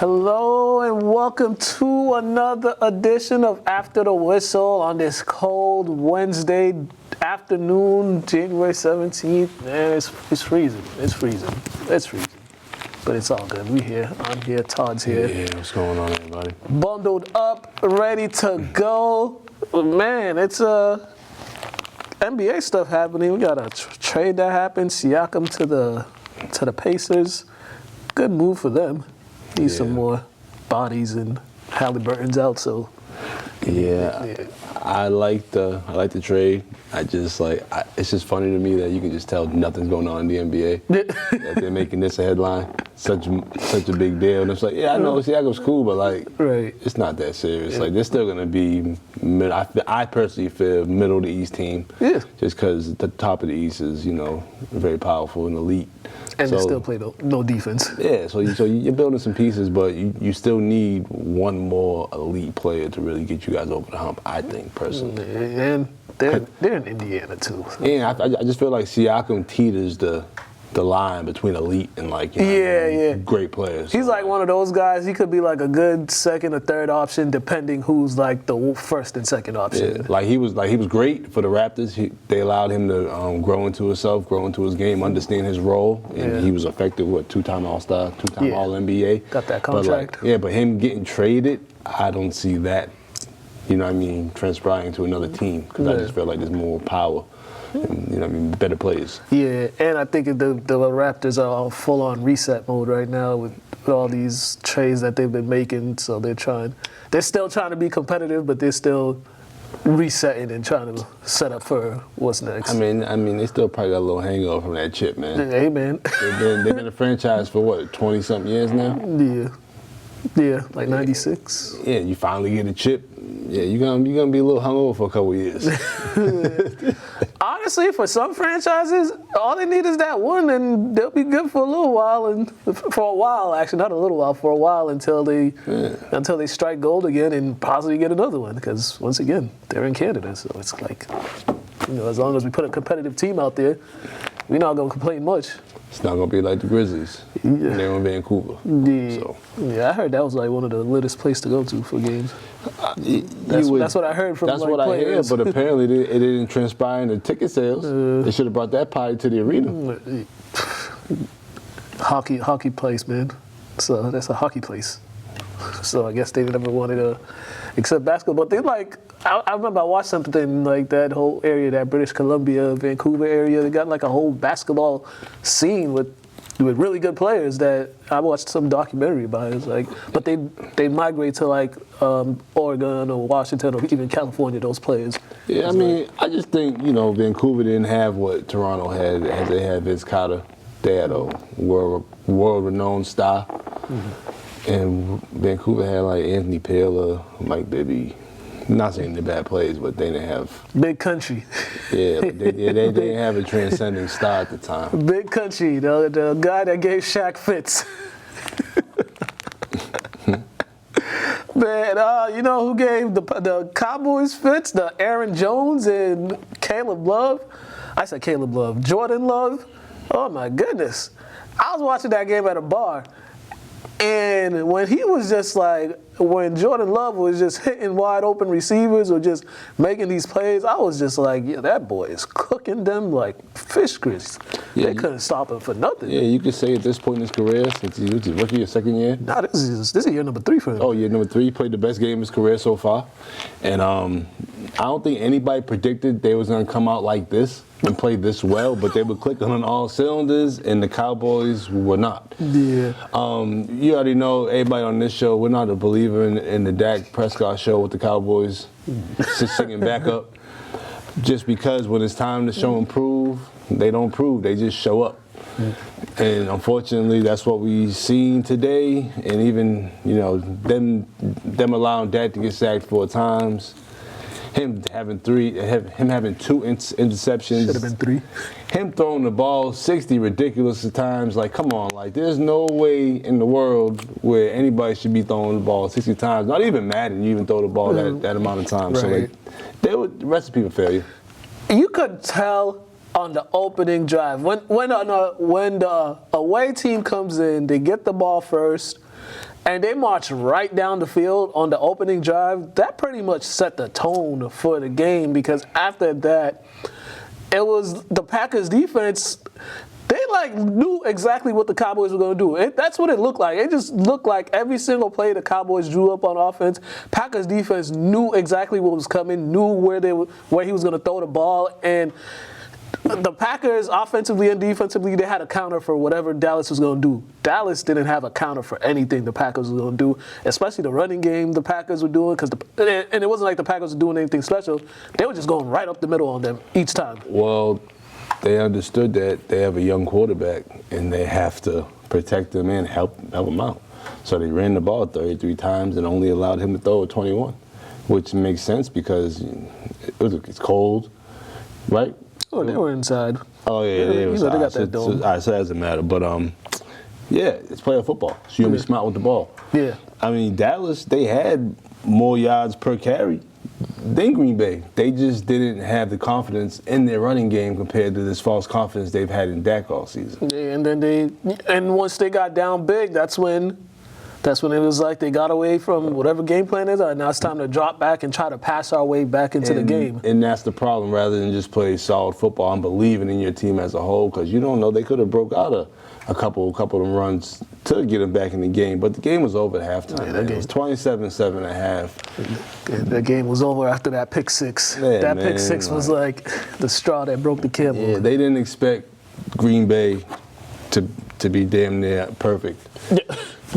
Hello and welcome to another edition of After the Whistle on this cold Wednesday afternoon, January 17th. Man, it's freezing. It's freezing. But it's all good. We here. I'm here. Todd's here. Yeah, what's going on, everybody? Bundled up, ready to go. Man, it's NBA stuff happening. We got a trade that happened. Siakam to the Pacers. Good move for them. Need some more bodies, and Halliburton's out, so yeah. I like the trade. It's just funny to me that you can just tell nothing's going on in the NBA. That they're making this a headline, such a big deal. And it's like, yeah, I know Siakam's cool, but it's not that serious. Like, they're still gonna be I personally feel middle of the East team. Yeah. Just because the top of the East is, very powerful and elite. And they still play no defense. Yeah, so you're building some pieces, but you still need one more elite player to really get you guys over the hump, I think, personally. And they're in Indiana, too. So. Yeah, I just feel like Siakam teeters the line between elite and great players. He's like one of those guys. He could be like a good second or third option, depending who's like the first and second option. Yeah, he was great for the Raptors. They allowed him to grow into himself, grow into his game, understand his role, and he was effective. Two-time All-Star, two-time All-NBA. Got that contract. But him getting traded, I don't see that. Transpiring to another team because I just feel like there's more power. And, better players. Yeah, and I think the Raptors are all full-on reset mode right now with all these trades that they've been making. So they're still trying to be competitive, but they're still resetting and trying to set up for what's next. I mean, they still probably got a little hangover from that chip, man. Hey, man. They've been a franchise for what, 20-something years now? Yeah, like 96. Yeah, you finally get a chip. Yeah, you're gonna be a little hungover for a couple of years. Honestly, for some franchises, all they need is that one, and they'll be good for a little while, for a while until they strike gold again and possibly get another one. Because once again, they're in Canada, so it's like, as long as we put a competitive team out there, we're not gonna complain much. It's not gonna be like the Grizzlies. Yeah. They're in Vancouver. Yeah, I heard that was like one of the littest places to go to for games. That's what I heard from That's what players. I heard, but apparently it didn't transpire in the ticket sales. They should have brought that party to the arena. Hockey place, man. So that's a hockey place. So I guess they never wanted to accept basketball. But I remember I watched something like that whole area, that British Columbia, Vancouver area. They got like a whole basketball scene with really good players that I watched some documentary about. It's like, but they migrate to like Oregon or Washington or even California, those players. Yeah, I just think, Vancouver didn't have what Toronto had. They had Vince Carter. They had a world-renowned star. Mm-hmm. And Vancouver had like Anthony Paler, Mike Bibby. Not saying they're bad plays, but they didn't have big country. Yeah, they didn't have a transcending star at the time. Big country, the guy that gave Shaq fits. Man, you know who gave the Cowboys fits? The Aaron Jones and Caleb Love. I said Caleb Love. Jordan Love. Oh my goodness! I was watching that game at a bar. And when Jordan Love was just hitting wide open receivers or just making these plays, I was just like, yeah, that boy is cooking them like fish grease. Yeah, they couldn't stop him for nothing. Yeah, you could say at this point in his career, since he was rookie your second year. Nah, this is year number 3 for him. Oh, year number 3. He played the best game of his career so far. And I don't think anybody predicted they was going to come out like this and play this well, but they were clicking on all cylinders, and the Cowboys were not. Yeah. You already know, everybody on this show, we're not a believer in the Dak Prescott show with the Cowboys just singing back up. Just because when it's time to show and prove, they don't prove, they just show up. And unfortunately, that's what we've seen today. And even, them allowing Dak to get sacked 4 times. Him having 2 interceptions. Should have been 3. Him throwing the ball 60 ridiculous times. Like, come on. Like, there's no way in the world where anybody should be throwing the ball 60 times. Not even Madden, you even throw the ball that amount of times. Right. So, they were recipe for failure. You could tell on the opening drive when the away team comes in, they get the ball first. and they marched right down the field on the opening drive. That pretty much set the tone for the game, because after that, it was the Packers defense. They knew exactly what the Cowboys were going to do. That's what it looked like. It just looked like every single play the Cowboys drew up on offense, Packers defense knew exactly what was coming, knew where he was going to throw the ball, and the Packers, offensively and defensively, they had a counter for whatever Dallas was going to do. Dallas didn't have a counter for anything the Packers were going to do, especially the running game the Packers were doing. And it wasn't like the Packers were doing anything special. They were just going right up the middle on them each time. Well, they understood that they have a young quarterback and they have to protect him and help him out. So they ran the ball 33 times and only allowed him to throw it 21, which makes sense because it's cold, right? Oh, they were inside. Oh, yeah, they were inside. They got that dome. All right, so that doesn't matter. But, yeah, it's player football. So you'll be smart with the ball. Yeah. I mean, Dallas, they had more yards per carry than Green Bay. They just didn't have the confidence in their running game compared to this false confidence they've had in Dak all season. Yeah, and once they got down big, that's when it was like they got away from whatever game plan is. Now it's time to drop back and try to pass our way back into the game. And that's the problem. Rather than just play solid football, I'm believing in your team as a whole, because you don't know, they could have broke out a couple of them runs to get them back in the game. But the game was over at halftime. Yeah, it was 27-7 at half. The game was over after that pick six. Yeah, pick six was like the straw that broke the camel. Yeah, they didn't expect Green Bay to be damn near perfect. Yeah.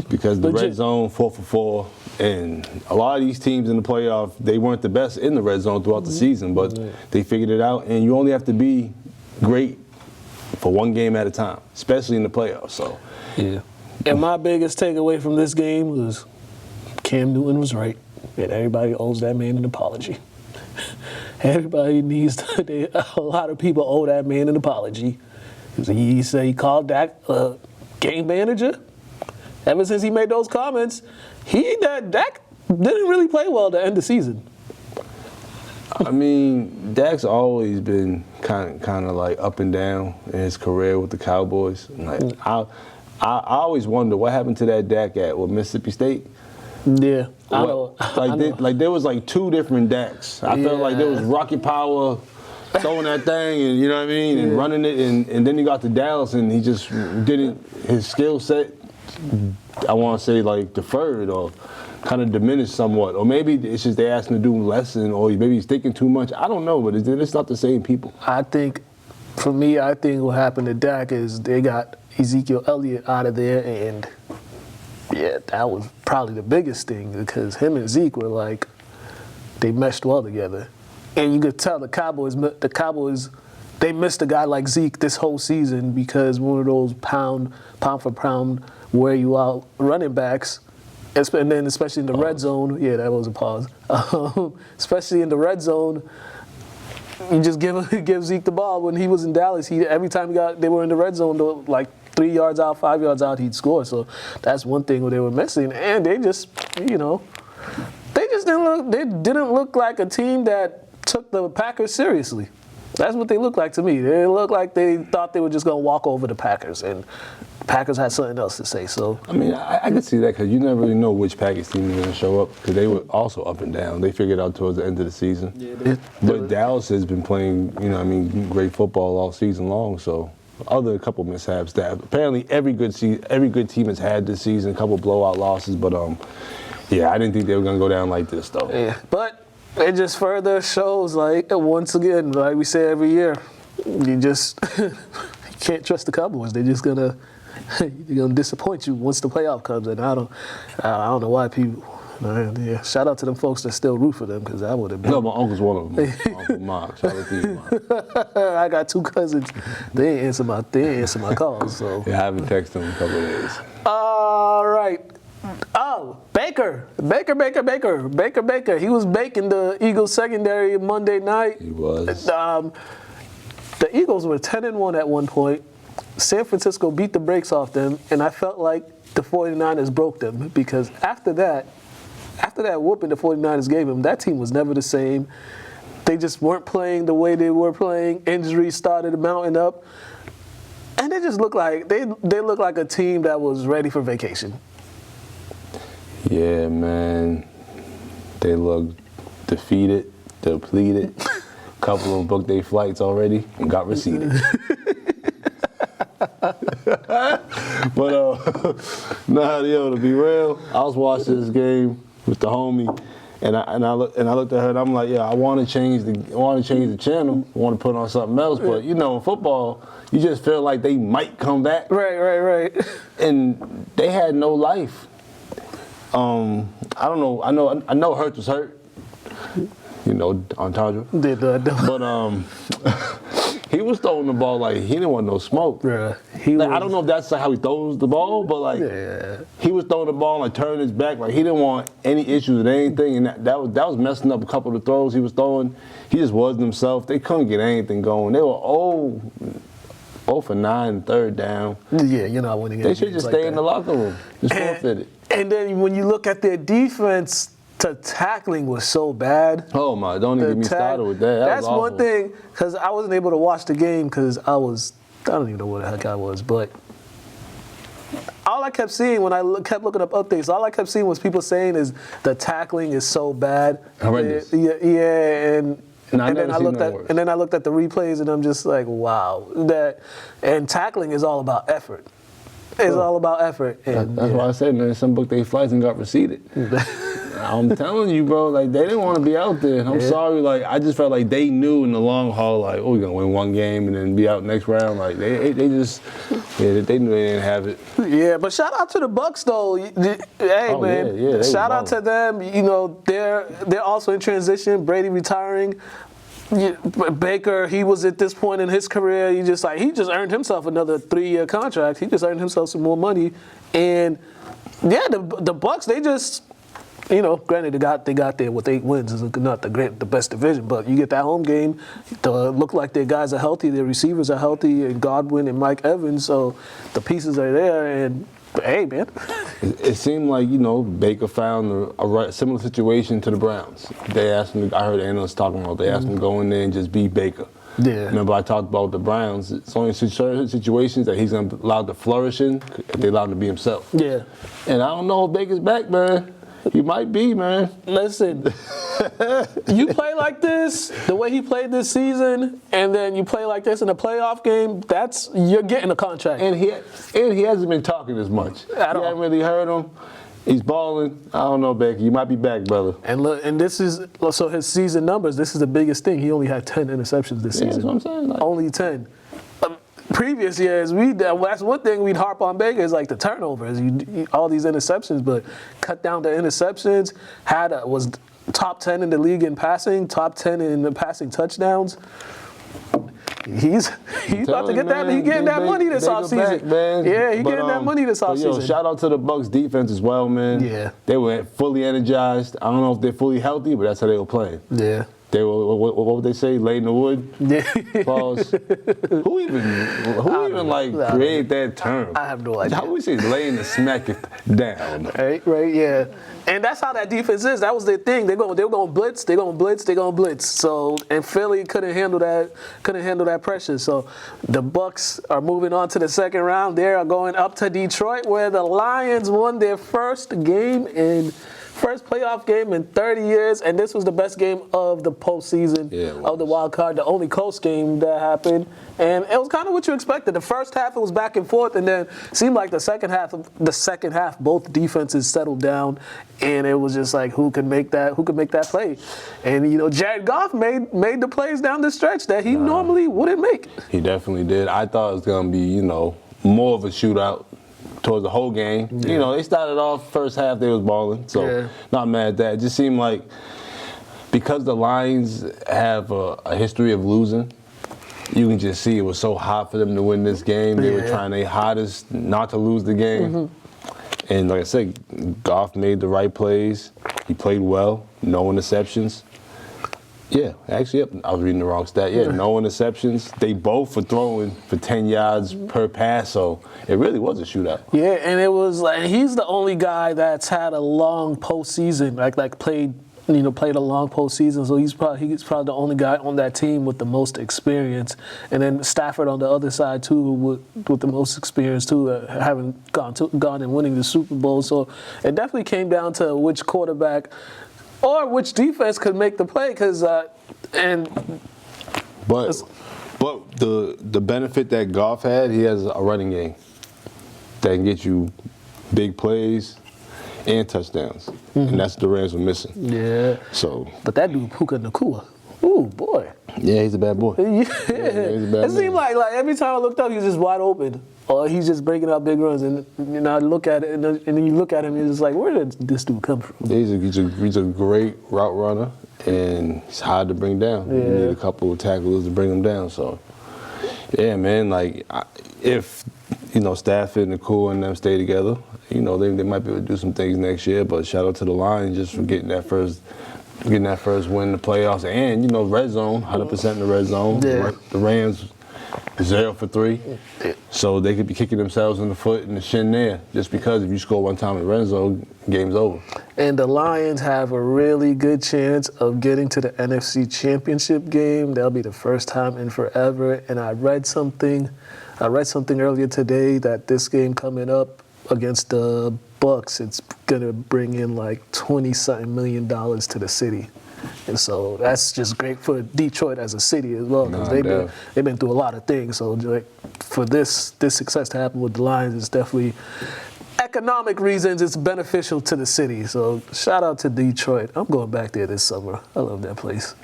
Because the red zone, 4 for 4, and a lot of these teams in the playoff, they weren't the best in the red zone throughout the season, but they figured it out, and you only have to be great for one game at a time, especially in the playoffs. So, yeah. And my biggest takeaway from this game was Cam Newton was right, and everybody owes that man an apology. Everybody needs to, a lot of people owe that man an apology. He said he called Dak a game manager. Ever since he made those comments, Dak didn't really play well at the end of the season. I mean, Dak's always been kind of like up and down in his career with the Cowboys. Like, I always wonder what happened to that Dak at Mississippi State. Yeah, I know. There was like two different Daks. I felt like there was Rocket Power throwing that thing, and you know what I mean, and running it, and then he got to Dallas, and he just didn't. His skill set, I want to say, like deferred or kind of diminished somewhat, or maybe it's just they asked him to do less, or maybe he's thinking too much. I don't know, but it's not the same people. I think what happened to Dak is they got Ezekiel Elliott out of there, and yeah, that was probably the biggest thing, because him and Zeke were like, they meshed well together. And you could tell the Cowboys, they missed a guy like Zeke this whole season, because one of those pound for pound, wear you out running backs, and then especially in the red zone. Yeah, that was a pause. Especially in the red zone, you just give Zeke the ball. When he was in Dallas, every time they were in the red zone, like 3 yards out, 5 yards out, he'd score. So that's one thing they were missing. And they just, they didn't look like a team that took the Packers seriously. That's what they looked like to me. They looked like they thought they were just going to walk over the Packers, and the Packers had something else to say. So I mean, I could see that, because you never really know which Packers team is going to show up, because they were also up and down. They figured out towards the end of the season. Yeah, but Dallas has been playing, great football all season long. So a couple mishaps that apparently every good team has had this season, a couple blowout losses. But yeah, I didn't think they were going to go down like this, though. Yeah, but it just further shows, like, once again, like we say every year, you just you can't trust the Cowboys. They're just they're gonna disappoint you once the playoff comes. And I don't know why people. Yeah, shout out to them folks that still root for them, because I would have been. No, my uncle's one of them. My Uncle Mark. Shout out to you, Mark. I got two cousins. They ain't answer my calls. So yeah, I haven't texted them in a couple of days. All right. Oh, Baker. He was baking the Eagles secondary Monday night. He was. The Eagles were 10-1 at one point. San Francisco beat the brakes off them, and I felt like the 49ers broke them, because after that whooping the 49ers gave them, that team was never the same. They just weren't playing the way they were playing. Injuries started mounting up, and they just looked like they looked like a team that was ready for vacation. Yeah, man. They look defeated, depleted. A couple of them booked their flights already and got receipted. But nah, yo, to be real, I was watching this game with the homie, and I looked at her and I'm like, yeah, I want to change the channel. I want to put on something else, but you know, in football, you just feel like they might come back. Right. And they had no life. I don't know. I know Hurts was hurt. You know, entendre. But he was throwing the ball like he didn't want no smoke. Yeah, I don't know if that's how he throws the ball, but like he was throwing the ball and like turning his back like he didn't want any issues with anything, and that was messing up a couple of the throws he was throwing. He just wasn't himself. They couldn't get anything going. They were 0 for 9, third down. Yeah, you're not winning. They should just stay in the locker room. Just forfeit it. And then when you look at their defense, the tackling was so bad. Oh my! Don't even get me started with that. That's one thing, because I wasn't able to watch the game because I don't even know where the heck I was, but all I kept seeing when I kept looking up updates, all I kept seeing was people saying is the tackling is so bad. Horrendous. Yeah, and then I looked at the replays and I'm just like, wow, and tackling is all about effort. It's all about effort. And, that's why I said, man, some booked their flights and got receipted. I'm telling you, bro, like they didn't want to be out there. And I'm sorry, like I just felt like they knew in the long haul, like, oh, we're gonna win one game and then be out next round. Like they just, they knew they didn't have it. Yeah, but shout out to the Bucs though. Hey man, yeah, shout out to them. You know, they're also in transition. Brady retiring. Baker, he was at this point in his career, he just earned himself another 3-year contract. He just earned himself some more money, and yeah, the Bucs, they just, you know, granted they got there with 8 wins. Is not the best division, but you get that home game. Look like their guys are healthy, their receivers are healthy, and Godwin and Mike Evans, so the pieces are there. And hey, man. It seemed like, you know, Baker found a similar situation to the Browns. They asked him, I heard analysts talking about, they asked him to go in there and just be Baker. Yeah. Remember I talked about the Browns. It's only certain situations that he's going to allow to flourish in if they allow him to be himself. Yeah. And I don't know if Baker's back, man. He might be, man. Listen, you play like this, the way he played this season, and then you play like this in a playoff game, you're getting a contract. And he hasn't been talking as much. At all. You haven't really heard him. He's balling. I don't know, Baker. You might be back, brother. And look, and this is, so his season numbers, this is the biggest thing. He only had 10 interceptions this season. That's what I'm saying. Like, only 10. Previous years, that's one thing we'd harp on Baker is like the turnovers, all these interceptions, but cut down the interceptions. Was top 10 in the league in passing, top 10 in the passing touchdowns. He's about to get that. He's getting that money this offseason. Yeah, he's getting that money this offseason. Yo, shout out to the Bucs defense as well, man. Yeah, they were fully energized. I don't know if they're fully healthy, but that's how they were playing. Yeah. They were, what would they say? Lay in the wood? Yeah. Pause. Who even created that term? I have no idea. How would we say lay in the smack it down? Right, yeah. And that's how that defense is. That was their thing. They were going blitz, they're going to blitz. So, and Philly couldn't handle that pressure. So the Bucs are moving on to the second round. They are going up to Detroit, where the Lions won their first playoff game in 30 years, and this was the best game of the postseason of the wild card, the only close game that happened. And it was kind of what you expected. The first half, it was back and forth, and then it seemed like the second half, both defenses settled down, and it was just like who could make that play. And you know, Jared Goff made the plays down the stretch that he normally wouldn't make. He definitely did. I thought it was gonna be, you know, more of a shootout towards the whole game. Yeah. You know, they started off first half, they was balling, so not mad at that. It just seemed like because the Lions have a history of losing, you can just see it was so hot for them to win this game. They were trying their hardest not to lose the game. Mm-hmm. And like I said, Goff made the right plays. He played well, no interceptions. Yeah, actually, I was reading the wrong stat. Yeah, no interceptions. They both were throwing for 10 yards per pass, so it really was a shootout. Yeah, and it was like he's the only guy that's had a long postseason, like played played a long postseason, so he's probably the only guy on that team with the most experience. And then Stafford on the other side too, with the most experience too, having gone and winning the Super Bowl. So it definitely came down to which quarterback or which defense could make the play. But the benefit that Goff had, he has a running game that can get you big plays and touchdowns, and that's the Rams were missing. Yeah. So. But that dude Puka Nacua, ooh boy. Yeah, he's a bad boy. Yeah. He's a bad It seemed like every time I looked up, he was just wide open, or he's just breaking out big runs, and I look at it, and then you look at him, and you're just like, where did this dude come from? He's a great route runner, and he's hard to bring down. Yeah. You need a couple of tackles to bring him down. So, yeah, man, if Stafford and Cool and them stay together, they might be able to do some things next year. But shout out to the Lions just for getting that first win in the playoffs, and red zone, 100% in the red zone. Yeah. The Rams 0 for 3, so they could be kicking themselves in the foot and the shin there, just because if you score one time in the red zone, game's over. And the Lions have a really good chance of getting to the NFC Championship game. That'll be the first time in forever. And I read something earlier today that this game coming up against the Bucks, it's gonna bring in like $20-something million to the city. And so that's just great for Detroit as a city as well, because they've been through a lot of things. So for this success to happen with the Lions, it's definitely economic reasons. It's beneficial to the city. So shout out to Detroit. I'm going back there this summer. I love that place.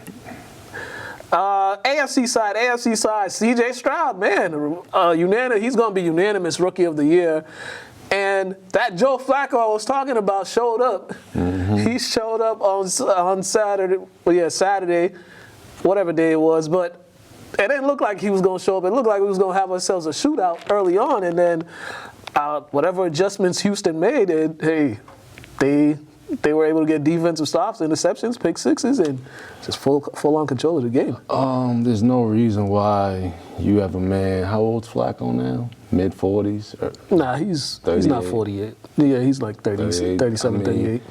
AFC side, CJ Stroud, man, he's going to be unanimous Rookie of the Year. And that Joe Flacco I was talking about showed up. Mm-hmm. He showed up on Saturday. Well, yeah, Saturday, whatever day it was. But it didn't look like he was going to show up. It looked like we was going to have ourselves a shootout early on. And then whatever adjustments Houston made, they were able to get defensive stops, interceptions, pick sixes, and just full-on control of the game. There's no reason why you have a man. How old's Flacco now? Mid-40s? Nah, he's not 48. Yeah, he's like 37, 38.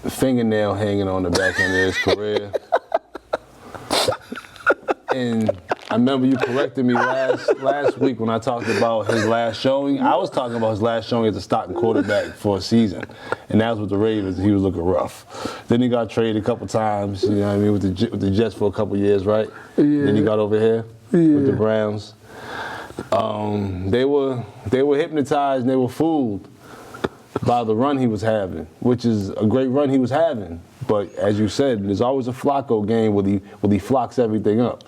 Fingernail hanging on the back end of his career. And I remember you corrected me last week when I talked about his last showing. I was talking about his last showing as a starting quarterback for a season. And that was with the Ravens. He was looking rough. Then he got traded a couple times, with the Jets for a couple years, right? Yeah. Then he got over here with the Browns. They were hypnotized and they were fooled by the run he was having, which is a great run he was having. But as you said, there's always a Flacco game where he flocks everything up.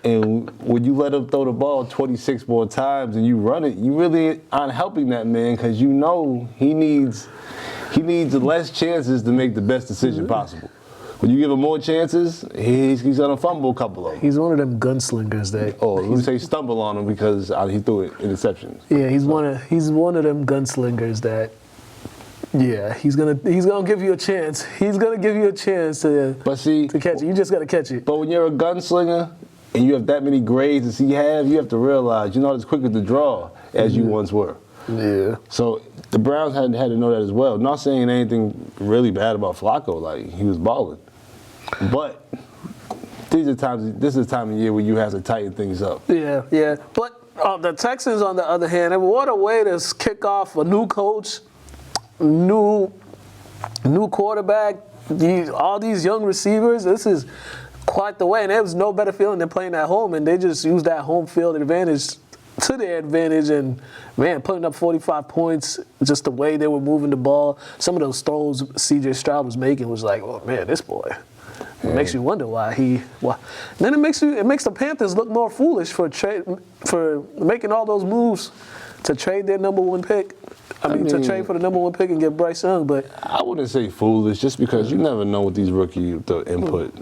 And when you let him throw the ball 26 more times and you run it, you really aren't helping that man, because he needs less chances to make the best decision possible. When you give him more chances, he's gonna fumble a couple of them. He's one of them gunslingers that. Oh, let me say stumble on him because he threw it interceptions. Yeah, he's one of them gunslingers that. Yeah, he's gonna give you a chance. He's gonna give you a chance to catch it. You just gotta catch it. But when you're a gunslinger and you have that many grades as he has, you have to realize you're not as quick at the draw as you once were. Yeah. So the Browns had to know that as well. Not saying anything really bad about Flacco, like he was balling, but this is the time of year where you have to tighten things up. Yeah. But the Texans, on the other hand, what a way to kick off a new coach. New quarterback, all these young receivers. This is quite the way, and there was no better feeling than playing at home, and they just used that home field advantage to their advantage, and man, putting up 45 points, just the way they were moving the ball. Some of those throws CJ Stroud was making was like, oh man, this boy. It makes you wonder why. Then it makes the Panthers look more foolish for making all those moves to trade their number one pick. To trade for the number one pick and get Bryce Young, but I wouldn't say foolish, just because you never know what the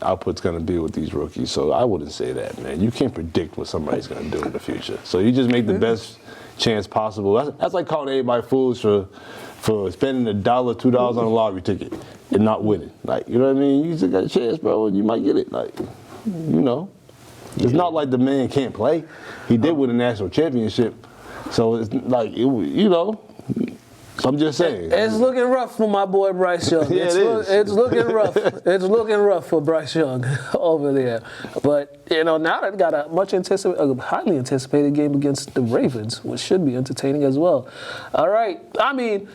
output's going to be with these rookies. So I wouldn't say that, man. You can't predict what somebody's going to do in the future. So you just make the best chance possible. That's like calling everybody foolish for spending $1, $2 on a lottery ticket and not winning. Like, you know what I mean? You just got a chance, bro, and you might get it. Like, it's not like the man can't play. He did win a national championship. So it's like, So I'm just saying. It's looking rough for my boy Bryce Young. Yeah, It's looking rough. It's looking rough for Bryce Young over there. But, now they've got a highly anticipated game against the Ravens, which should be entertaining as well. All right. I mean,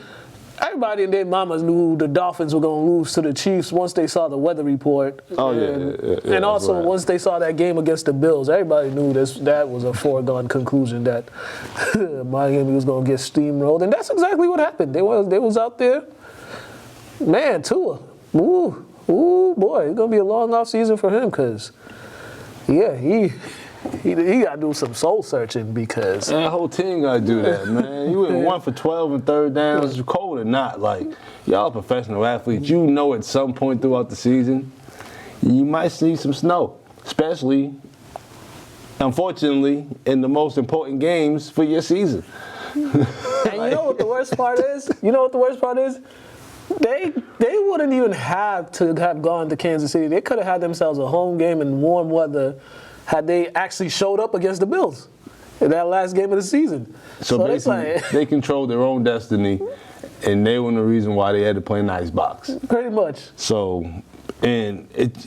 everybody and their mamas knew the Dolphins were going to lose to the Chiefs once they saw the weather report. Oh, yeah, and also right. once they saw that game against the Bills, everybody knew that was a foregone conclusion that Miami was going to get steamrolled. And that's exactly what happened. They was out there. Man, Tua. Ooh, boy, it's going to be a long off season for him because, he got to do some soul searching because that whole team got to do that, man. You went 1 for 12 and third downs, cold or not. Like, y'all professional athletes. You know at some point throughout the season, you might see some snow, especially, unfortunately, in the most important games for your season. And you know what the worst part is? They wouldn't even have to have gone to Kansas City. They could have had themselves a home game in warm weather had they actually showed up against the Bills in that last game of the season. So basically, they controlled their own destiny, and they were the reason why they had to play in the ice box. Pretty much. So, and it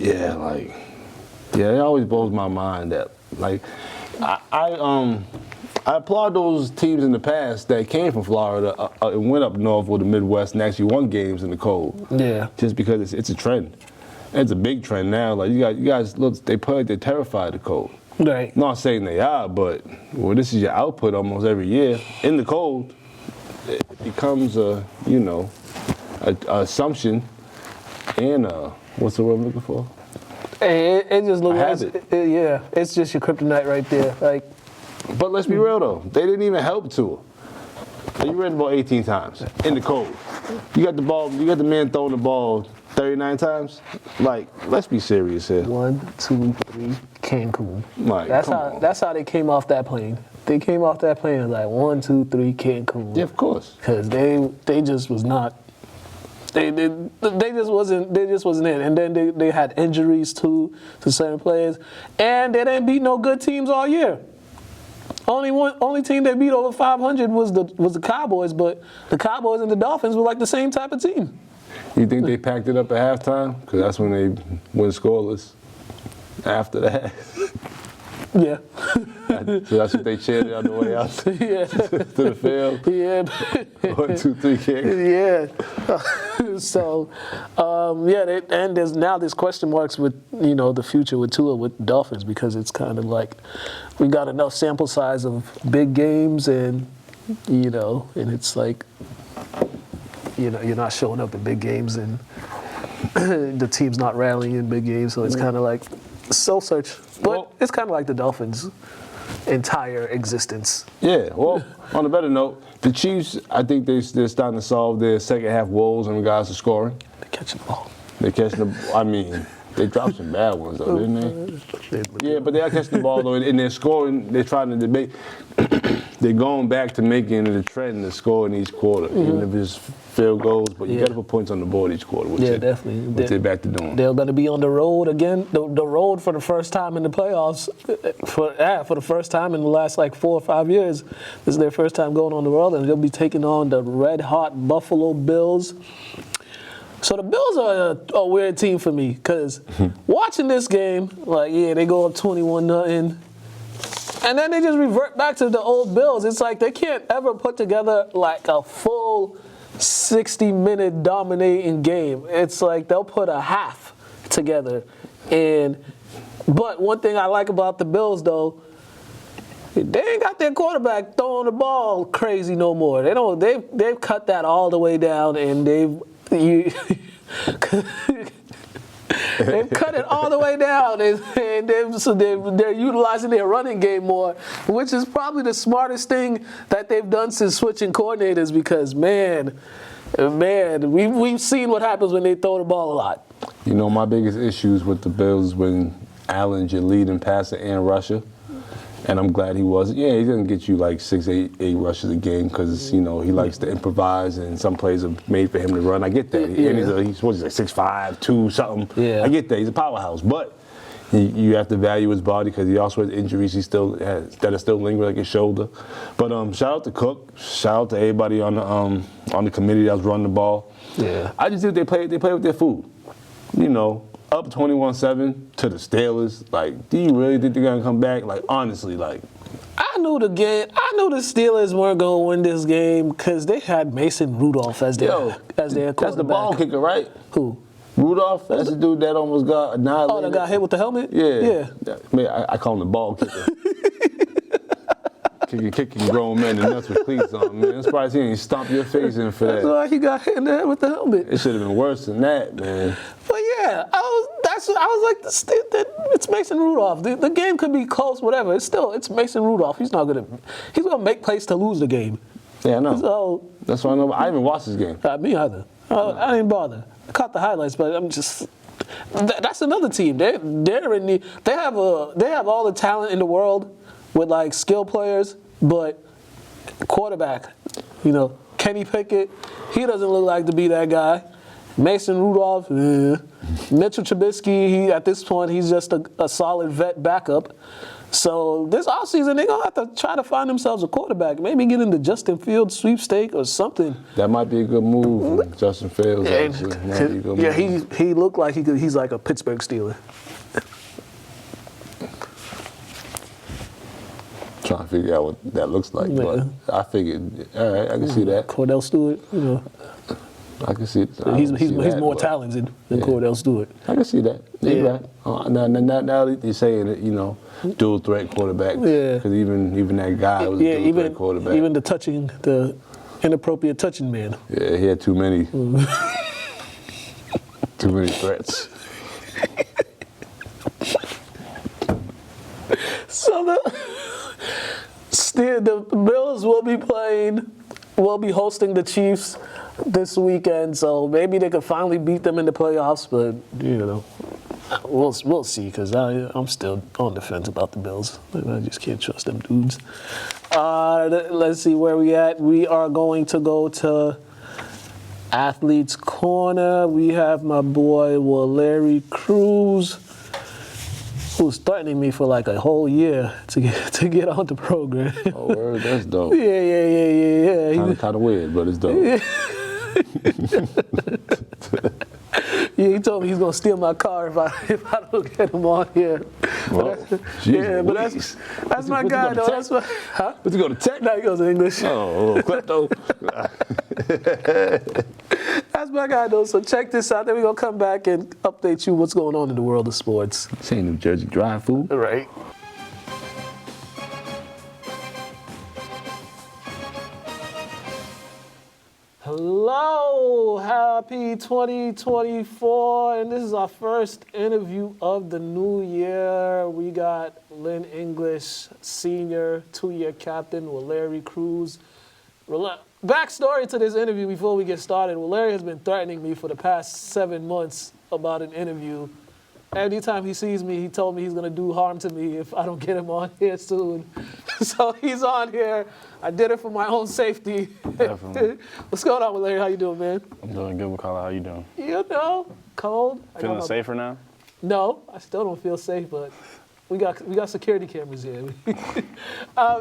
always blows my mind that, like, I applaud those teams in the past that came from Florida and went up north or the Midwest and actually won games in the cold. Yeah. Just because it's a trend. It's a big trend now. Like, you guys look, they play like they're terrified of the cold. Right. Not saying they are, but this is your output almost every year in the cold. It becomes a assumption and what's the word I'm looking for? Hey, it just looks habit. It's just your kryptonite right there. Like, but let's be real though, they didn't even help Tua. You ran the ball 18 times in the cold. You got the man throwing the ball 39 times? Like, let's be serious here. 1, 2, 3, Cancun. Like, that's how they came off that plane. They came off that plane like 1, 2, 3, Cancun. Yeah, of course. Because they just was not. They just wasn't in. And then they had injuries too to certain players, and they didn't beat no good teams all year. Only team they beat over 500 was the Cowboys, but the Cowboys and the Dolphins were like the same type of team. You think they packed it up at halftime? Because that's when they went scoreless. After that. Yeah. So that's what they cheered on the way out to the field? Yeah. 1, 2, 3 kicks. Yeah. So, and there's question marks with, the future with Tua with the Dolphins because it's kind of like we got enough sample size of big games and, and it's like, you're not showing up in big games and the team's not rallying in big games. So it's kind of like soul search. But it's kind of like the Dolphins' entire existence. Yeah, well, on a better note, the Chiefs, I think they're starting to solve their second half woes in regards to scoring. They're catching the ball. They dropped some bad ones, though, didn't they? Yeah, but they are catching the ball, though, and they're scoring. They're trying to debate. They're going back to making it a trend to score in each quarter, even if it's field goals. But you got to put points on the board each quarter, which definitely. Which they're back to doing. They're going to be on the road again, the road for the first time in the playoffs, for the first time in the last 4 or 5 years. This is their first time going on the road, and they'll be taking on the red-hot Buffalo Bills. So the Bills are a weird team for me because watching this game, they go up 21-0. And then they just revert back to the old Bills. It's like they can't ever put together a full 60-minute dominating game. It's like they'll put a half together. But one thing I like about the Bills, though, they ain't got their quarterback throwing the ball crazy no more. They've cut that all the way down, and they've cut it all the way down, and they're utilizing their running game more, which is probably the smartest thing that they've done since switching coordinators. Because man, we've seen what happens when they throw the ball a lot. My biggest issues with the Bills when Allen's your leading passer and rusher. And I'm glad he wasn't. Yeah, he doesn't get you 6, 8 rushes a game because, he likes to improvise and some plays are made for him to run. I get that. And he's supposed to be 6'5", 2 something. Yeah. I get that. He's a powerhouse. But you have to value his body because he also has injuries that are still lingering, like his shoulder. But shout out to Cook. Shout out to everybody on the committee that was running the ball. Yeah. I just think they play with their food. You know, up 21-7 to the Steelers. Like, do you really think they're gonna come back? Like, honestly, like. I knew the Steelers weren't gonna win this game because they had Mason Rudolph as their quarterback. That's the ball kicker, right? Who? Rudolph, that's the dude that almost got annihilated. Oh, that got hit with the helmet? Yeah. Man, I call him the ball kicker. Kicking grown men in nuts with cleats on, man. It's probably he didn't stomp your face in for that. That's why he got hit in the head with the helmet. It should have been worse than that, man. But yeah, I was like, it's Mason Rudolph. The game could be close, whatever. It's Mason Rudolph. He's gonna make plays to lose the game. Yeah, I know. So that's why I know. I haven't watched this game. Me either. I didn't bother. I caught the highlights, but I'm just. That's another team. They have all the talent in the world with like skill players, but quarterback, Kenny Pickett, he doesn't look like to be that guy. Mason Rudolph, Mitchell Trubisky, at this point he's just a solid vet backup. So this offseason they're gonna have to try to find themselves a quarterback. Maybe get in the Justin Fields sweepstake or something. That might be a good move, Justin Fields. He looked like he's like a Pittsburgh Steeler. Trying to figure out what that looks like, but I figured, all right, I can see that. Cordell Stewart, I can see. He's more talented than Cordell Stewart. I can see that. Yeah. Now that you're saying it, dual threat quarterback. Yeah. Because even that guy was a dual threat quarterback. Even the inappropriate touching man. Yeah, he had too many. Too many threats. So the Bills will be hosting the Chiefs this weekend, so maybe they could finally beat them in the playoffs, but we'll see, because I'm still on the fence about the Bills. I just can't trust them dudes. Let's see where we at. We are going to go to Athletes Corner. We have my boy Waleri Cruz, who's threatening me for like a whole year to get on the program. Oh, word, that's dope. Yeah. Kind of weird, but it's dope. Yeah, he told me he's gonna steal my car if I don't get him on here. Well, that's my guy though. That's what. Huh? But you go to tech? No, he goes to English. Oh, klepto. That's my guy though. So check this out. Then we're gonna come back and update you what's going on in the world of sports. This ain't New Jersey dry food. Right. Hello, happy 2024, and this is our first interview of the new year. We got Lynn English, senior, 2-year captain, Waleri Cruz. Backstory to this interview before we get started. Waleri has been threatening me for the past 7 months about an interview. Anytime he sees me, he told me he's going to do harm to me if I don't get him on here soon. So he's on here. I did it for my own safety. Definitely. What's going on, Larry? How you doing, man? I'm doing good, Mukala. How you doing? Cold. Feeling safer now? No, I still don't feel safe, but we got security cameras here.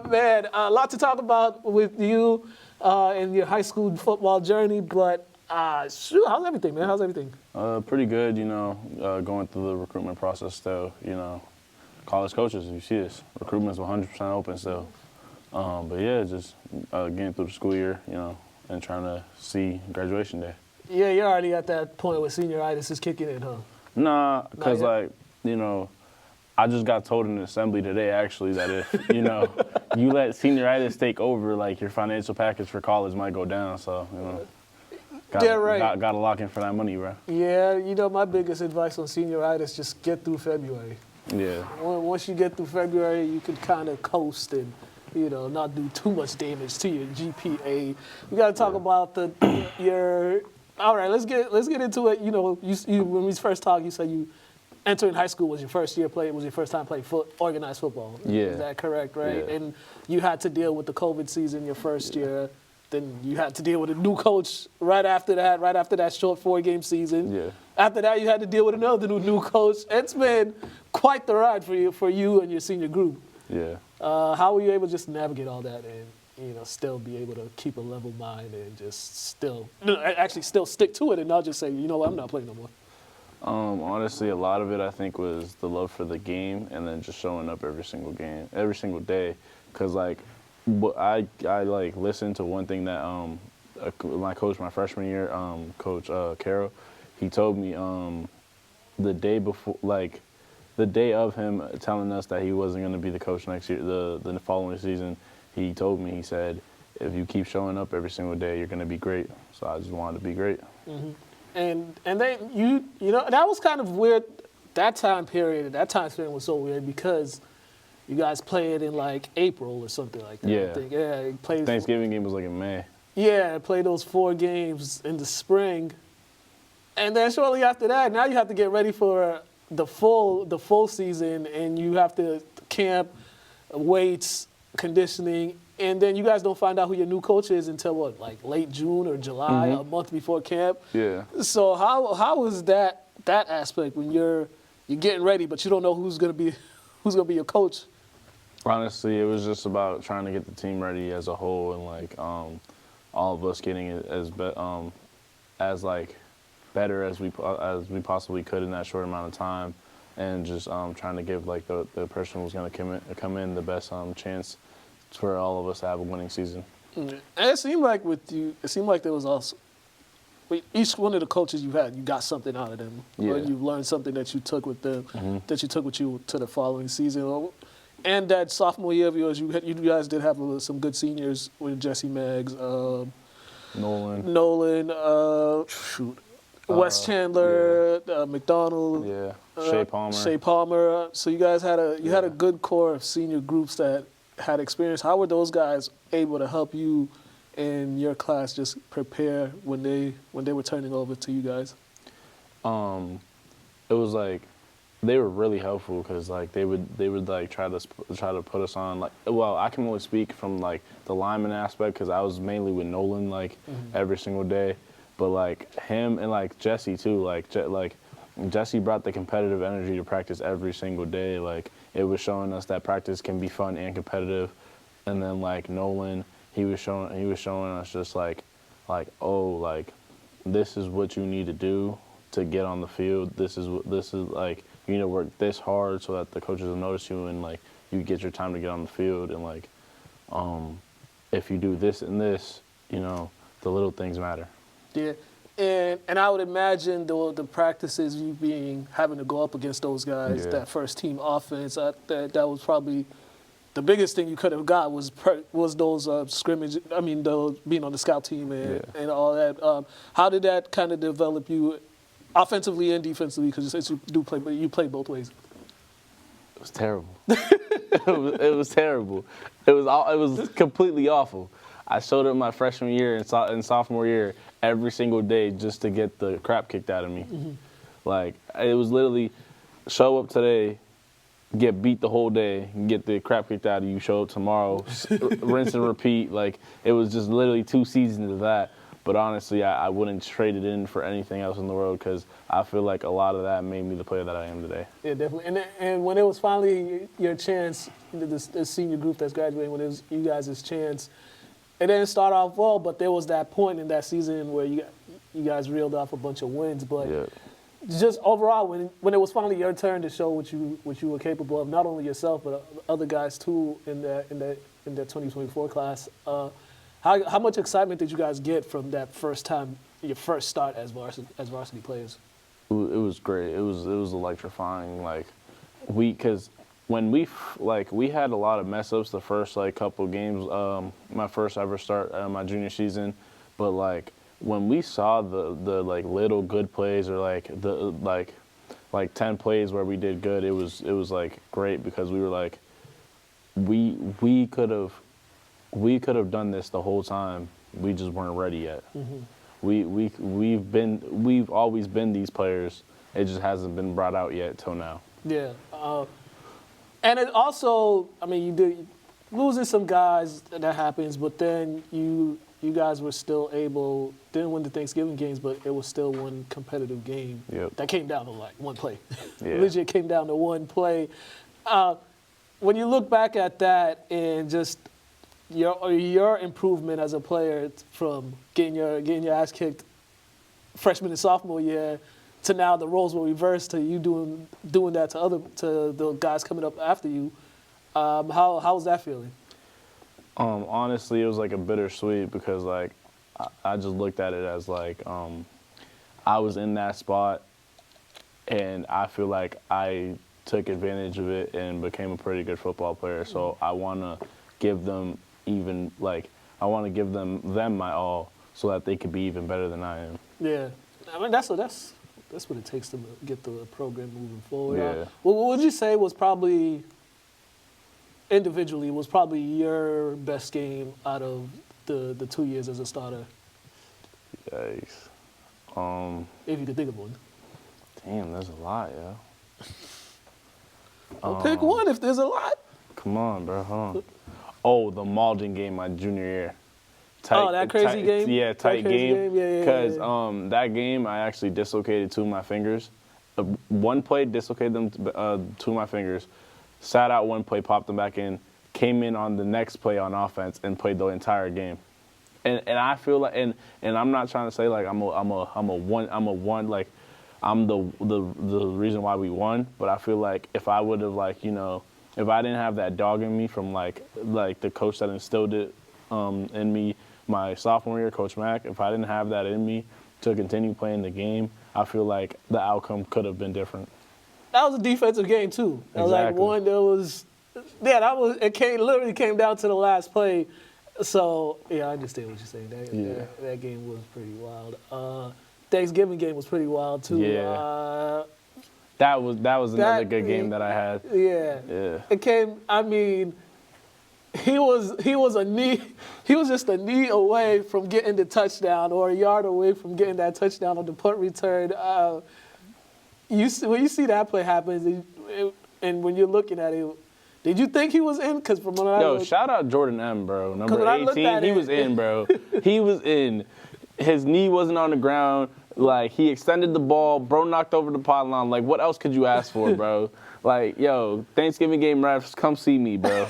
Man, a lot to talk about with you and your high school football journey, but how's everything, man? How's everything? Pretty good, going through the recruitment process still, college coaches, you see this, recruitment's 100% open still. But yeah, just getting through the school year, and trying to see graduation day. Yeah, you're already at that point where senioritis is kicking in, huh? Nah, because I just got told in the assembly today actually that if, you let senioritis take over, like your financial package for college might go down, so, Gotta lock in for that money, bro. Yeah, my biggest advice on senioritis, just get through February. Yeah. Once you get through February, you can kind of coast and, not do too much damage to your GPA. We got to talk about your. All right, let's get into it. You when we first talked, you said you entering high school was your first time playing organized football. Yeah. Is that correct, right? Yeah. And you had to deal with the COVID season your first year. Then you had to deal with a new coach right after that short 4-game season. Yeah. After that, you had to deal with another new coach. It's been quite the ride for you and your senior group. Yeah. How were you able just to navigate all that and still be able to keep a level mind and just still stick to it and not just say, you know what, I'm not playing no more? Honestly, a lot of it I think was the love for the game and then just showing up every single day. Cause like, I like listened to one thing that my coach my freshman year, Coach Carroll, he told me the day before, like the day of him telling us that he wasn't going to be the coach next year, the following season, he told me, he said, if you keep showing up every single day, you're going to be great. So I just wanted to be great. Mm-hmm. And you know that was kind of weird. That time period was so weird because you guys played in like April or something like that. Yeah. I think. Yeah, you played. Thanksgiving game was like in May. Yeah, played those 4 games in the spring, and then shortly after that, now you have to get ready for the full season, and you have to camp, weights, conditioning, and then you guys don't find out who your new coach is until what, like late June or July, a month before camp. Yeah. So how was that aspect when you're getting ready, but you don't know who's gonna be your coach? Honestly, it was just about trying to get the team ready as a whole, and like all of us getting it as like better as we possibly could in that short amount of time, and just trying to give like the person who's going to come in the best chance for all of us to have a winning season. And it seemed like with you, there was also each one of the coaches you had, you got something out of them, Yeah. or you learned something that you took with them, that you took with you to the following season. And that sophomore year of yours, you guys did have some good seniors with Jesse Meggs, Nolan, Wes Chandler, McDonald, Shea Palmer. So you guys had a good core of senior groups that had experience. How were those guys able to help you and your class just prepare when they were turning over to you guys? It was like they were really helpful because like they would like try to put us on, like, well, I can only speak from like the lineman aspect because I was mainly with Nolan like every single day, but like him and like Jesse too, like Jesse brought the competitive energy to practice every single day. Like it was showing us that practice can be fun and competitive, and then like Nolan, he was showing us just like oh, like this is what you need to do to get on the field. This is like, you need to work this hard so that the coaches will notice you and like you get your time to get on the field, and like if you do this and this, you know, the little things matter. Yeah, and I would imagine the practices, you having to go up against those guys, that first team offense, that was probably the biggest thing you could have got was those scrimmage. I mean, those being on the scout team and all that. How did that kind of develop you, offensively and defensively? Because you do play, but you play both ways. It was terrible. It was terrible. It was completely awful. I showed up my freshman year and sophomore year every single day just to get the crap kicked out of me. Like, it was literally show up today, get beat the whole day, get the crap kicked out of you, show up tomorrow, rinse and repeat. Like, it was just literally 2 seasons of that. But honestly, I wouldn't trade it in for anything else in the world because I feel like a lot of that made me the player that I am today. Yeah, definitely. And when it was finally your chance, the senior group that's graduating, when it was you guys' chance, it didn't start off well, but there was that point in that season where you guys reeled off a bunch of wins. But just overall, when it was finally your turn to show what you were capable of, not only yourself but other guys too in the 2024 class. How much excitement did you guys get from that first time, your first start as varsity players? It was great. It was electrifying. Like because when we had a lot of mess ups the first like couple games. My first ever start my junior season, but like when we saw the like little good plays or like the like 10 plays where we did good, it was like great because we were like we could have done this the whole time. We just weren't ready yet. We've always been these players. It just hasn't been brought out yet till now. Yeah, and it also, I mean, you did losing some guys, that happens, but then you you guys were still able, didn't win the Thanksgiving games, but it was still one competitive game that came down to like one play. Yeah. Legit came down to one play. When you look back at that and just your improvement as a player from getting your ass kicked freshman and sophomore year to now the roles were reversed to you doing that to the guys coming up after you, how was that feeling? Honestly, it was like a bittersweet because like I just looked at it as like I was in that spot and I feel like I took advantage of it and became a pretty good football player. So I want to give them them my all so that they could be even better than I am. Yeah, I mean that's what it takes to get the program moving forward. Yeah. What would you say was probably individually your best game out of the 2 years as a starter? Yikes. If you could think of one. Damn, there's a lot, yeah. Well, pick one if there's a lot. Come on, bro. Hold on. Oh, the Malden game my junior year. That crazy game? Yeah, tight game. Yeah. Because that game, I actually dislocated two of my fingers. One play, dislocated them, two of my fingers. Sat out one play, popped them back in. Came in on the next play on offense and played the entire game. And I feel like, and I'm not trying to say like I'm the reason why we won, but I feel like if I would have if I didn't have that dog in me from like the coach that instilled it in me my sophomore year, Coach Mack, if I didn't have that in me to continue playing the game, I feel like the outcome could have been different. That was a defensive game too. That was like one that was, literally came down to the last play. So yeah, I understand what you're saying. That game was pretty wild. Thanksgiving game was pretty wild too. Yeah. That was another good game that I had. Yeah. It came. I mean, he was just a knee away from getting the touchdown, or a yard away from getting that touchdown on the punt return. When you see that play happen, and when you're looking at it, did you think he was in? Because from when I looked, shout out Jordan M, bro. Number 18, he was in, bro. He was in. His knee wasn't on the ground. Like, he extended the ball. Bro knocked over the pylon. Like, what else could you ask for, bro? Like, yo, Thanksgiving game refs, come see me, bro.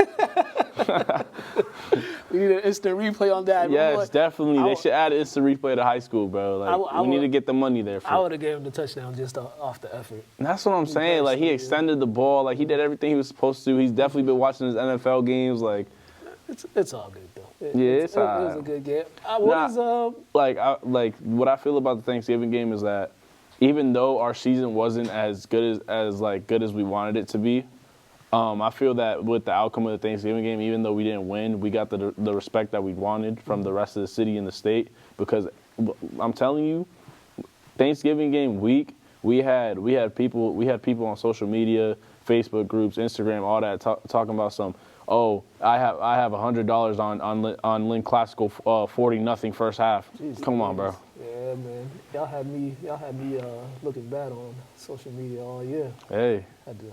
We need an instant replay on that. Yes, definitely. They should add an instant replay to high school, bro. Like, we need to get the money there. I would have given him the touchdown just off the effort. And that's what I'm saying. Like, he extended the ball. Like, he did everything he was supposed to. He's definitely been watching his NFL games. Like, it's all good though. It was a good game. What I feel about the Thanksgiving game is that even though our season wasn't as good as we wanted it to be, I feel that with the outcome of the Thanksgiving game, even though we didn't win, we got the respect that we wanted from the rest of the city and the state. Because I'm telling you, Thanksgiving game week, we had people on social media, Facebook groups, Instagram, all that talking about some. Oh, I have $100 on Lynn Classical 40-0 first half. Jesus Come on, bro. Yeah, man. Y'all had me looking bad on social media all year. Hey. Had to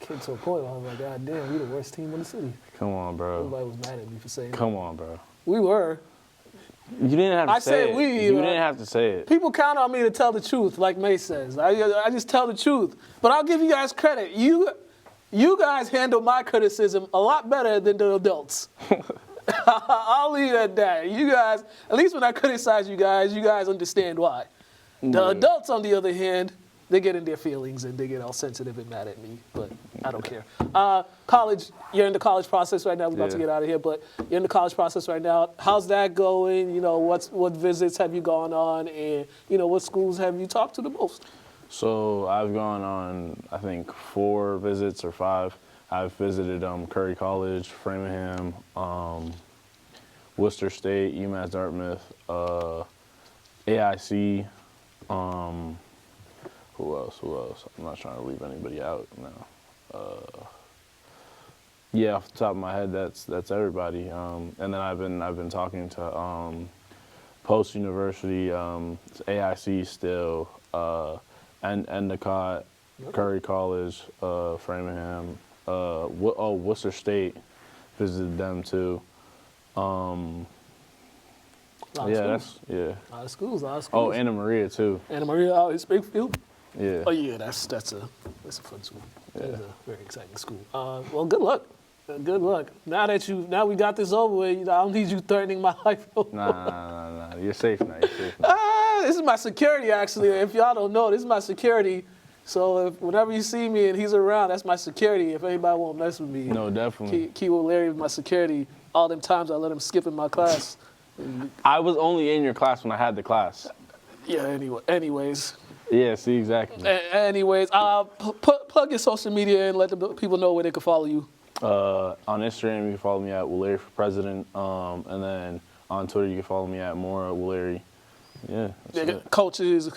get to a point where I was like, God damn, we the worst team in the city. Come on, bro. Everybody was mad at me for saying that. Come on, bro. We were. You didn't have to say it. You didn't have to say it. People count on me to tell the truth, like May says. I just tell the truth. But I'll give you guys credit. You guys handle my criticism a lot better than the adults. I'll leave it at that. You guys, at least when I criticize you guys understand why. The adults, on the other hand, they get in their feelings and they get all sensitive and mad at me, but I don't care. College, you're in the college process right now. We're about to get out of here, but you're in the college process right now. How's that going? You know, what visits have you gone on, and what schools have you talked to the most? So I've gone on, I think, 4 visits or 5. I've visited Curry College, Framingham, Worcester State, UMass Dartmouth, AIC. Who else? I'm not trying to leave anybody out now. Yeah, off the top of my head, that's everybody. And then I've been talking to Post University, AIC still. Endicott, Curry College, Framingham, Worcester State, visited them too. A lot of Yeah, schools. that's yeah. A lot of schools. A lot of Oh, schools. Anna Maria too. Anna Maria out in Springfield. Yeah. Oh yeah, that's a fun school. That's a very exciting school. Well, good luck. Good luck. Now we got this over with. I don't need you threatening my life. Nah. You're safe now. You're safe now. This is my security, actually. If y'all don't know, this is my security. So whenever you see me and he's around, that's my security. If anybody won't mess with me, No, definitely. Key Waleri was my security. All them times I let him skip in my class. I was only in your class when I had the class. Yeah. Anyways. Yeah. See, exactly. Anyways, plug your social media and let the people know where they can follow you. On Instagram, you can follow me at Waleri for President, and then on Twitter, you can follow me at more Waleri. Yeah. That's it. Coaches,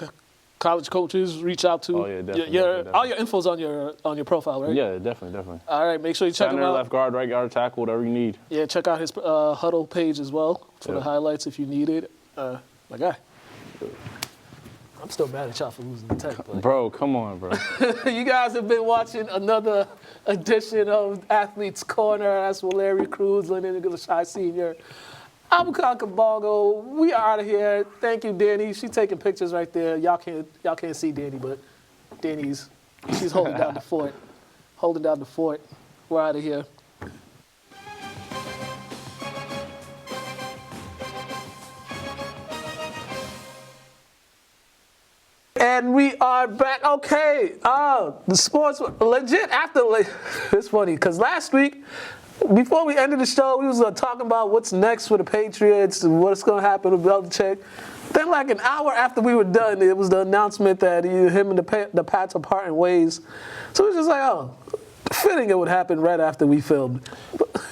college coaches, reach out to. Oh, yeah, definitely. All your info's on your profile, right? Yeah, definitely. All right, make sure you check him Center, out. left guard, right guard, tackle, whatever you need. Yeah, check out his huddle page as well for the Yeah. highlights if you need it. My guy. I'm still mad at y'all for losing the tech, but Bro, come on, bro. you guys have been watching another edition of Athlete's Corner. That's Waleri Cruz, Lynn English Sr. I'm Mukala Kabongo. We are out of here. Thank you, Danny. She's taking pictures right there. Y'all can't see Danny, but she's holding down the fort. Holding down the fort. We're out of here. And we are back. Okay. The sports legit after. It's funny because last week, before we ended the show, we was talking about what's next for the Patriots and what's going to happen with Belichick. Then, like an hour after we were done, it was the announcement that him and the Pats are parting ways. So it was just like, oh, fitting it would happen right after we filmed.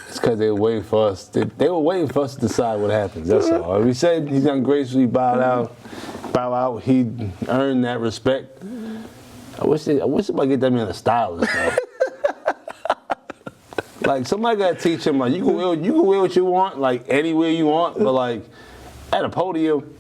It's because they were waiting for us. They were waiting for us to decide what happens. That's all. We said he's gonna gracefully bow out. He earned that respect. I wish somebody get that man a stylist, though. Like somebody gotta teach him. Like you can wear what you want, like anywhere you want, but like at a podium,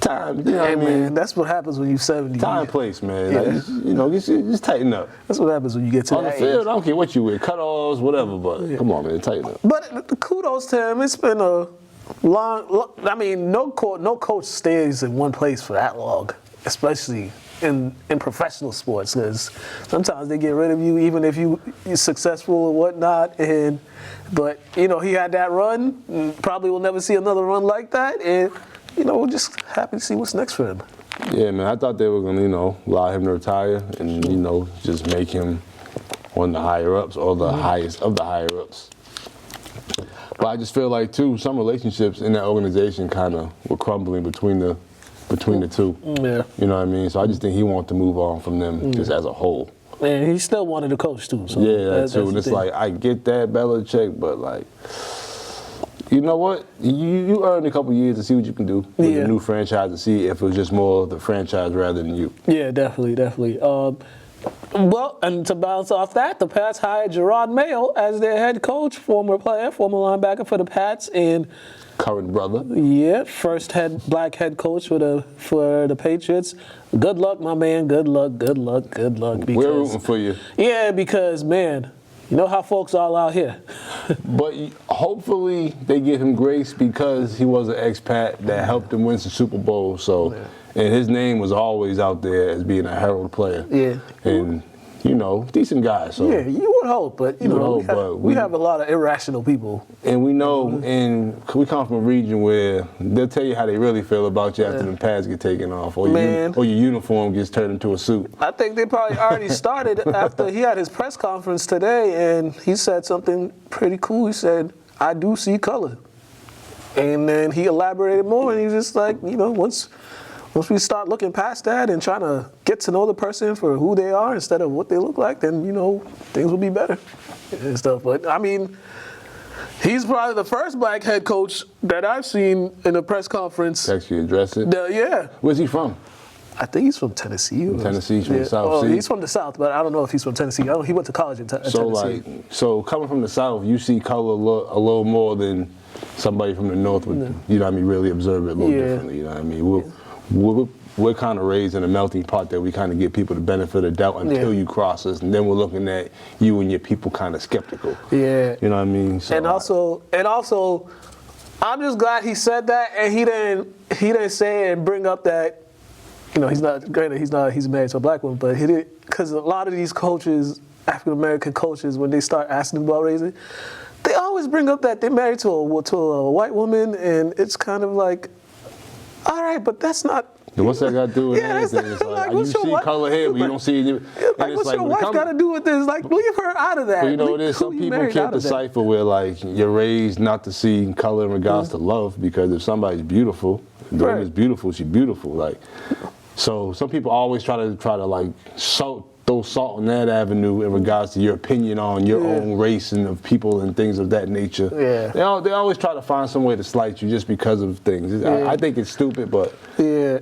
time. You know Hey, what I mean? man, that's what happens when you're 70. Time, place, man. Yeah. Like, just tighten up. That's what happens when you get to On the that field, age. I don't care what you wear, cutoffs, whatever, but come on, man, tighten up. But kudos to him. It's been a long. I mean, no coach stays in one place for that long, especially in professional sports, because sometimes they get rid of you even if you're successful or whatnot. But he had that run. And probably will never see another run like that. And we're just happy to see what's next for him. Yeah, man, I thought they were gonna, allow him to retire and just make him one of the higher ups or the highest of the higher ups. But I just feel like too, some relationships in that organization kind of were crumbling between the two. Yeah. You know what I mean? So I just think he wanted to move on from them just as a whole. And he still wanted to coach too. So Yeah, that too. that's And the it's thing. like I get that Belichick, but like, you know what? You earned a couple years to see what you can do with Yeah. the new franchise, to see if it was just more of the franchise rather than you. Yeah, definitely. Well, and to bounce off that, the Pats hired Gerard Mayo as their head coach, former player, former linebacker for the Pats, and Current brother. first black head coach for the Patriots. Good luck, my man. Good luck. Because, We're rooting for you. Yeah, because man, you know how folks are out here. But hopefully they give him grace because he was an expat that helped them win some Super Bowl. So, and his name was always out there as being a herald player. Yeah. And decent guy. So. Yeah, you would hope, but we have a lot of irrational people. And we know, and we come from a region where they'll tell you how they really feel about you after the pads get taken off, or your uniform gets turned into a suit. I think they probably already started after he had his press conference today, and he said something pretty cool. He said, "I do see color," and then he elaborated more, and he's just like, once we start looking past that and trying to get to know the person for who they are instead of what they look like, then things will be better and stuff. But I mean, he's probably the first black head coach that I've seen in a press conference. Actually address it. Yeah. Where's he from? I think he's from Tennessee. Tennessee, he's from the South. He's from the South, but I don't know if he's from Tennessee. He went to college in Tennessee. So coming from the South, you see color a little more than somebody from the North would. Really observe it a little differently. You know what I mean? We're kind of raised in a melting pot that we kind of give people the benefit of the doubt until you cross us, and then we're looking at you and your people kind of skeptical. Yeah. You know what I mean? So and also, I'm just glad he said that, and he didn't say it and bring up that, he's not, granted, he's married to a black woman, but he did, because a lot of these coaches, African American coaches, when they start asking about raising, they always bring up that they're married to a white woman, and it's kind of like, all right, but that's not. What's that got to do with that's anything? It's like, what's you see color here, but you don't see it. Like, what's your wife got to do with this? Like, leave her out of that. But you know what it is? Some people can't decipher where, like, you're raised not to see color in regards to love, because if somebody's beautiful, the woman's beautiful, she's beautiful. Like, so some people always try to like throw salt on that avenue in regards to your opinion on your own race and of people and things of that nature. Yeah. They always try to find some way to slight you just because of things. I think it's stupid, but yeah,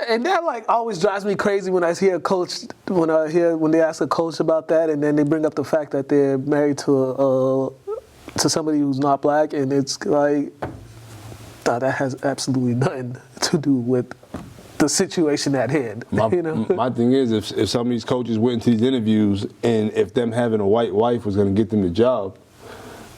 and that like always drives me crazy when I hear a coach when they ask a coach about that, and then they bring up the fact that they're married to somebody who's not black, and it's like that has absolutely nothing to do with the situation at hand. My thing is, if some of these coaches went into these interviews, and if them having a white wife was going to get them the job,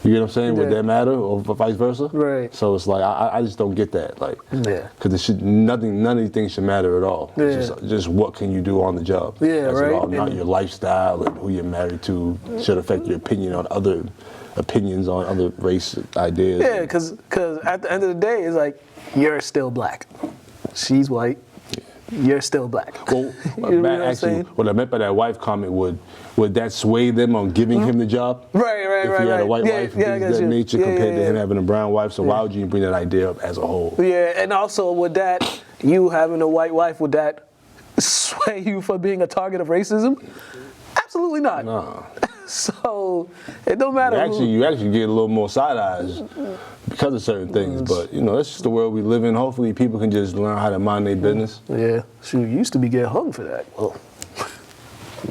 you get what I'm saying? Would that matter, or vice versa? Right. So it's like I just don't get that, like, because none of these things should matter at all. Yeah. It's just what can you do on the job? Yeah, That's right. All, not your lifestyle and who you're married to should affect your opinion on other opinions on other race ideas. Yeah, because at the end of the day, it's like you're still black. She's white. You're still black. Well, Matt, actually, what I meant by that wife comment, would that sway them on giving him the job? Right. If he had a white wife, that nature compared to him having a brown wife, so why would you bring that idea up as a whole? Yeah, and also would that, you having a white wife, would that sway you for being a target of racism? Absolutely not. No. So it don't matter. You actually get a little more side eyes because of certain things, but that's just the world we live in. Hopefully, people can just learn how to mind their business. Yeah, shoot, you used to be getting hung for that. Well,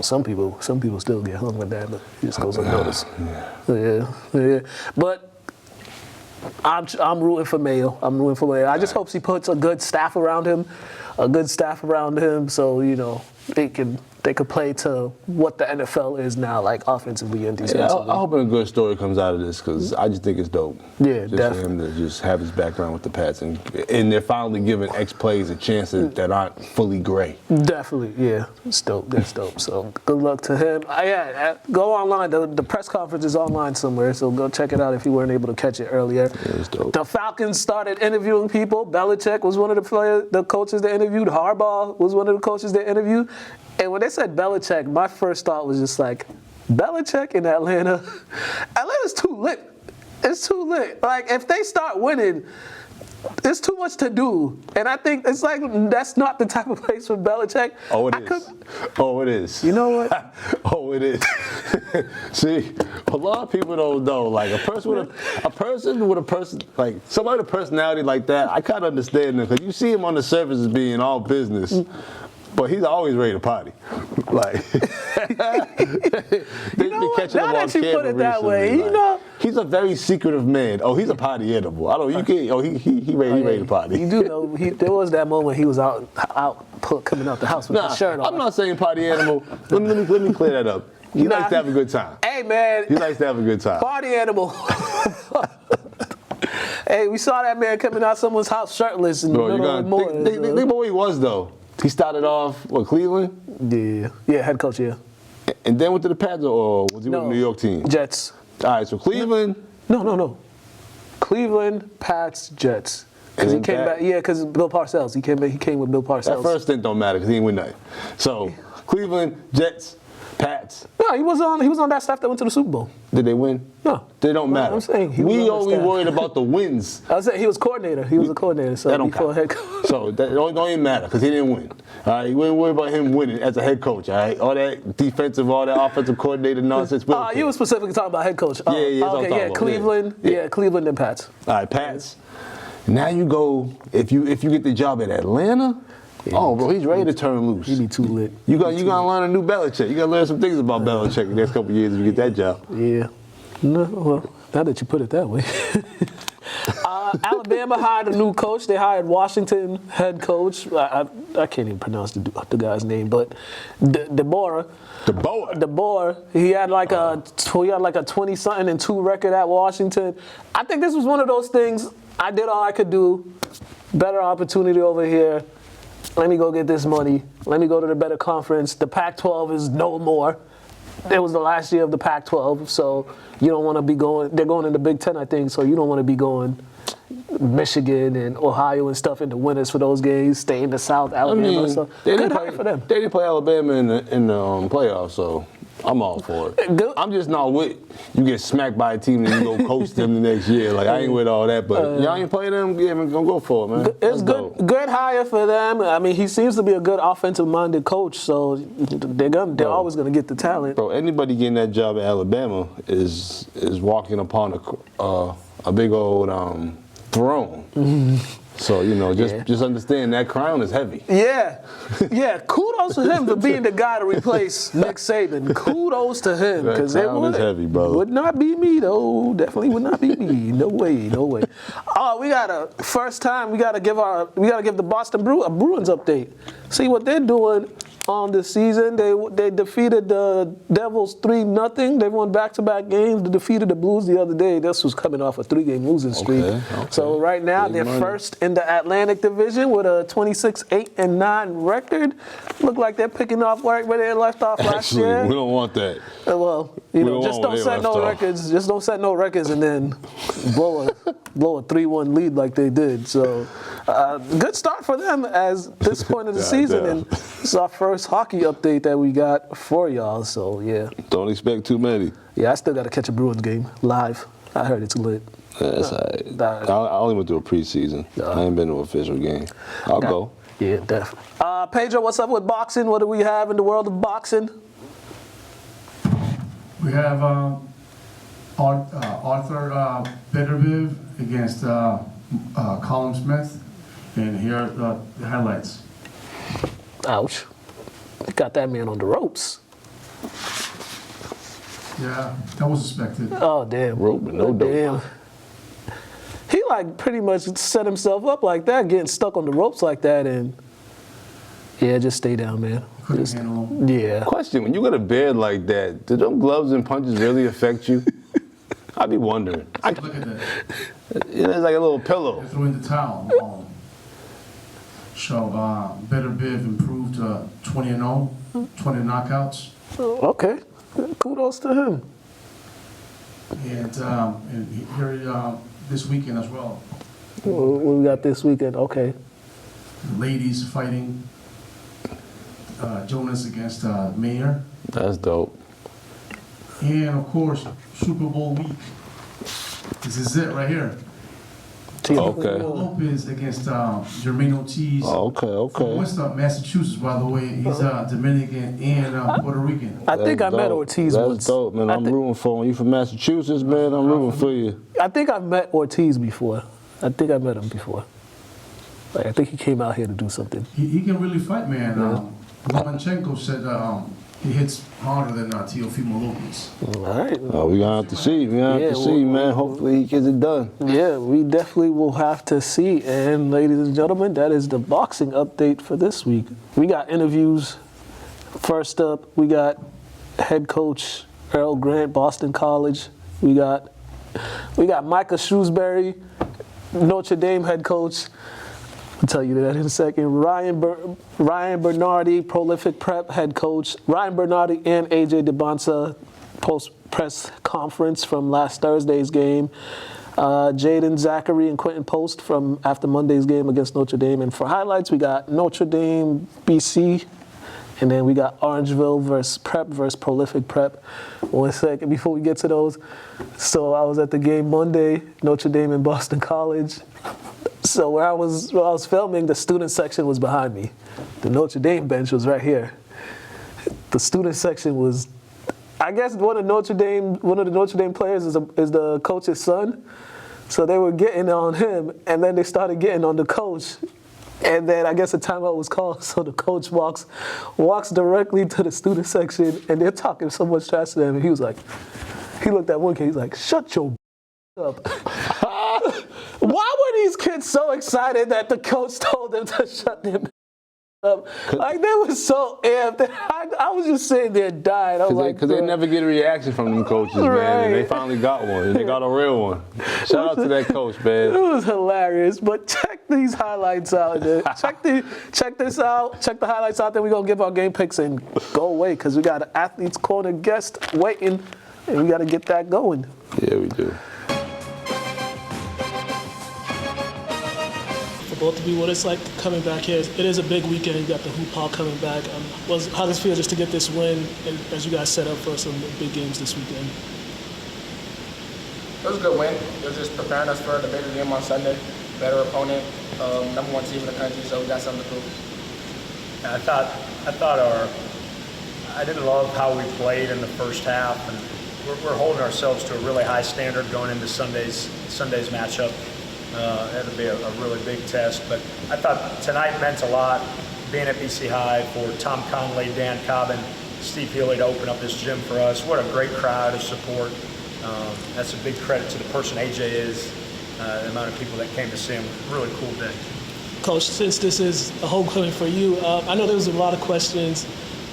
some people still get hung with that, but it just goes unnoticed. Yeah. But I'm rooting for Mayo. I just hope he puts a good staff around him, so they could play to what the NFL is now, like offensively and defensively. I hope a good story comes out of this, because I just think it's dope. Yeah, just definitely. for him to just have his background with the Pats, and they're finally giving ex-players a chance that aren't fully gray. Definitely, yeah. It's dope. That's dope. So good luck to him. Go online. The press conference is online somewhere, so go check it out if you weren't able to catch it earlier. Yeah, it's dope. The Falcons started interviewing people. Belichick was one of the coaches they interviewed. Harbaugh was one of the coaches they interviewed. And when they said Belichick, my first thought was just like, Belichick in Atlanta? Atlanta's too lit. It's too lit. Like, if they start winning, there's too much to do. And I think it's like, that's not the type of place for Belichick. Oh, it is. You know what? Oh, it is. See, a lot of people don't know. Like, somebody with a personality like that, I kind of understand them, because you see him on the surface as being all business. But he's always ready to party. Like, you know what? Now that you put it that way, he's a very secretive man. Oh, he's a party animal. He ready to party. You do know there was that moment he was out coming out the house with his shirt on. I'm not saying party animal. Let me clear that up. He likes to have a good time. Hey man, he likes to have a good time. Party animal. Hey, we saw that man coming out someone's house shirtless in the middle of the morning. Think about where he was though. He started off, Cleveland? Yeah, head coach, yeah. And then went to the Pats, or was he with the New York team? Jets. All right, so Cleveland. No. Cleveland, Pats, Jets. Because he came back, because Bill Parcells. He came with Bill Parcells. That first stint don't matter because he didn't win nothing. So Cleveland, Jets, Pats. No, he was on that staff that went to the Super Bowl. Did they win? No. They don't matter. I'm saying we only worried about the wins. I was saying he was coordinator. He was a coordinator. So that don't before count. head coach. So that don't even matter because he didn't win. All right, we didn't worry about him winning as a head coach. All right, all that defensive, all that offensive coordinator nonsense. You were specifically talking about head coach. Cleveland. Yeah, Cleveland and Pats. All right, Pats. Now you go if you get the job at Atlanta. Yeah, bro, he's ready to turn loose. He be too lit. You gotta learn a new Belichick. You gotta learn some things about Belichick the next couple of years if you get that job. Yeah. No, well, now that you put it that way. Alabama hired a new coach. They hired Washington head coach. I can't even pronounce the guy's name, but DeBoer. He had like a 20-something and 2 record at Washington. I think this was one of those things. I did all I could do. Better opportunity over here. Let me go get this money. Let me go to the better conference. The Pac-12 is no more. It was the last year of the Pac-12, so you don't want to be going. They're going in the Big Ten, I think, so you don't want to be going Michigan and Ohio and stuff in the winters for those games. Stay in the South, Alabama. So good hire for them. They didn't play Alabama in the playoffs, so I'm all for it. Good. I'm just not with you get smacked by a team and you go coach them the next year. Like, I ain't with all that, but y'all ain't play them, yeah, man, go for it, man. It's good hire for them. I mean, he seems to be a good offensive-minded coach, so they're always going to get the talent. Bro, anybody getting that job at Alabama is walking upon a big old throne. So, just understand that crown is heavy. Yeah. Kudos to him for being the guy to replace Nick Saban. Kudos to him, because it is heavy, bro. Would not be me though. Definitely would not be me. No way. Oh, we got we gotta give the Boston Bruins update. See what they're doing on this season. They defeated the Devils 3-0. They won back-to-back games. They defeated the Blues the other day. This was coming off a 3-game losing streak. Okay. So right now they're first in the Atlantic Division with a 26-8-9 record. Look like they're picking off right where they left off last year. We don't want that. Well, just don't set no records. Just don't set no records and then blow a 3-1 lead like they did. So good start for them as this point of the season. And it's our first hockey update that we got for y'all. So yeah. Don't expect too many. Yeah, I still got to catch a Bruins game live. I heard it's lit. That's all right. I only went to a preseason. I ain't been to an official game. I'll go. Yeah, definitely. Pedro, what's up with boxing? What do we have in the world of boxing? We have Arthur Beterbiev against Colin Smith, and here are the highlights. Ouch. Got that man on the ropes. Yeah, that was expected. Oh, damn. Rope with no dope. He, pretty much set himself up like that, getting stuck on the ropes like that, and, yeah, just stay down, man. Couldn't handle him. Yeah. Question, when you go to bed like that, do them gloves and punches really affect you? I be wondering. Look at that. It's like a little pillow. They threw in the towel. So Beterbiev improved 20-0, 20 knockouts. Okay. Kudos to him. And here this weekend as well. What we got this weekend? Okay. Ladies fighting. Jonas against Mayer. That's dope. And of course, Super Bowl week. This is it right here. Okay. Lopez against Jermaine Ortiz. Okay. From Worcester, Massachusetts, by the way. He's Dominican and Puerto Rican. I think I met Ortiz once. That's dope, man. I'm rooting for him. You from Massachusetts, man? I'm rooting for you. I think I've met Ortiz before. I think I met him before. I think he came out here to do something. He can really fight, man. Lomachenko said he hits harder than Teofimo Lopez. All right. Oh, we're going to have to see. Man. Hopefully he gets it done. Yeah, we definitely will have to see. And ladies and gentlemen, that is the boxing update for this week. We got interviews. First up, we got head coach Earl Grant, Boston College. We got Micah Shrewsbury, Notre Dame head coach. I'll tell you that in a second. Ryan Bernardi, Prolific Prep head coach. Ryan Bernardi and AJ DeBonsa post-press conference from last Thursday's game. Jaden Zachary and Quentin Post from after Monday's game against Notre Dame. And for highlights, we got Notre Dame, BC. And then we got Orangeville versus Prep versus Prolific Prep. 1 second before we get to those. So I was at the game Monday, Notre Dame and Boston College. So where I was filming, the student section was behind me. The Notre Dame bench was right here. The student section was, I guess one of the Notre Dame players is the coach's son. So they were getting on him, and then they started getting on the coach. And then I guess a timeout was called, so the coach walks directly to the student section, and they're talking so much trash to him. And he looked at one kid, he's like, "Shut your up." Why were get so excited that the coach told them to shut them up. Like, they were so amped. I was just sitting there dying. I was like, because they never get a reaction from them coaches, man. And they finally got one. And they got a real one. Shout out to that coach, man. It was hilarious. But check these highlights out. Check this out. Check the highlights out. Then we're going to give our game picks and go away because we got an Athletes Corner guest waiting. And we got to get that going. Yeah, we do. Both of you, what it's like coming back here. It is a big weekend. You got the Hoop Hall coming back. How does it feel just to get this win as you guys set up for some big games this weekend? It was a good win. It was just preparing us for the bigger game on Sunday. Better opponent, number one team in the country, so we got something to prove. I didn't love how we played in the first half, and we're holding ourselves to a really high standard going into Sunday's matchup. It'll be a really big test, but I thought tonight meant a lot, being at BC High, for Tom Conley, Dan Cobbin, Steve Healy to open up this gym for us. What a great crowd of support. That's a big credit to the person AJ is, the amount of people that came to see him. Really cool day. Coach, since this is a homecoming for you, I know there was a lot of questions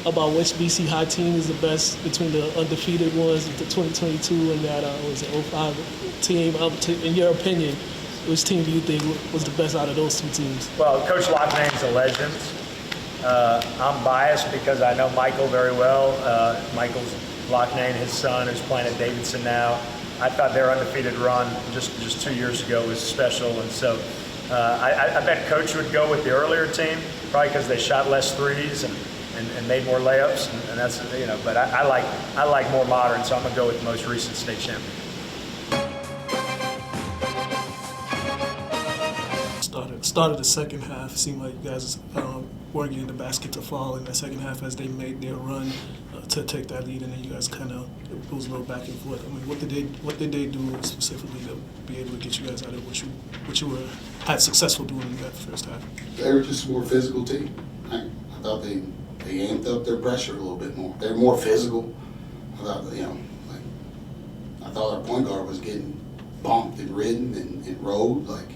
about which BC High team is the best between the undefeated ones, the 2022 and that 05 team. In your opinion, which team do you think was the best out of those two teams? Well, Coach Lochnane's a legend. I'm biased because I know Michael very well. Michael's Lochnane, his son, is playing at Davidson now. I thought their undefeated run just 2 years ago was special, and so I bet Coach would go with the earlier team, probably because they shot less threes and made more layups, and that's, you know. But I like more modern, so I'm gonna go with the most recent state champion. Started the second half. It seemed like you guys were getting the basket to fall in that second half as they made their run to take that lead, and then you guys kind of, it was a little back and forth. I mean, what did they do specifically to be able to get you guys out of what you had successful doing in that first half? They were just a more physical team. I thought they amped up their pressure a little bit more. They were more physical. I thought our point guard was getting bumped and ridden and rode. Like,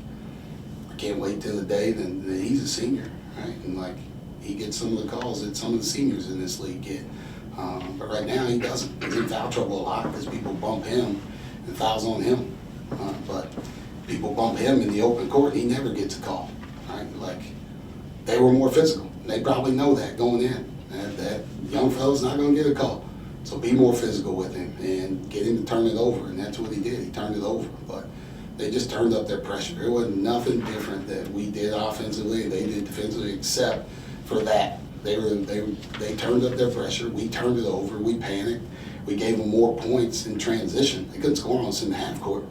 I can't wait till the day that he's a senior, right? And like, he gets some of the calls that some of the seniors in this league get. But right now he doesn't. He's in foul trouble a lot because people bump him and fouls on him. But people bump him in the open court and he never gets a call, right? Like, they were more physical. They probably know that going in. That young fella's not going to get a call. So be more physical with him and get him to turn it over. And that's what he did. He turned it over. But they just turned up their pressure. It wasn't nothing different that we did offensively, they did defensively, except for that. They turned up their pressure. We turned it over. We panicked. We gave them more points in transition. They couldn't score on us in the half court,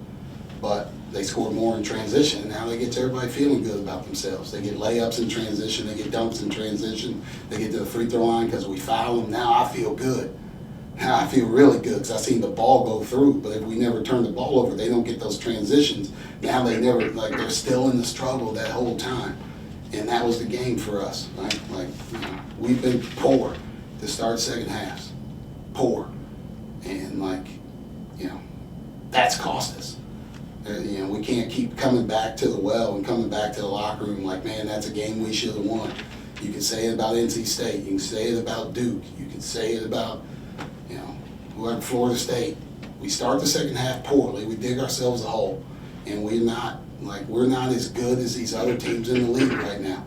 but they scored more in transition. Now they get everybody feeling good about themselves. They get layups in transition. They get dunks in transition. They get to the free throw line because we foul them. Now I feel good. Now I feel really good because I seen the ball go through. But if we never turn the ball over, they don't get those transitions. Now they never, like, they're still in the struggle that whole time. And that was the game for us, right? Like, you know, we've been poor to start second halves. Poor. And, like, you know, that's cost us. You know, we can't keep coming back to the well and coming back to the locker room like, man, that's a game we should have won. You can say it about NC State. You can say it about Duke. You can say it about, you know, whoever, Florida State. We start the second half poorly. We dig ourselves a hole. And we're not as good as these other teams in the league right now.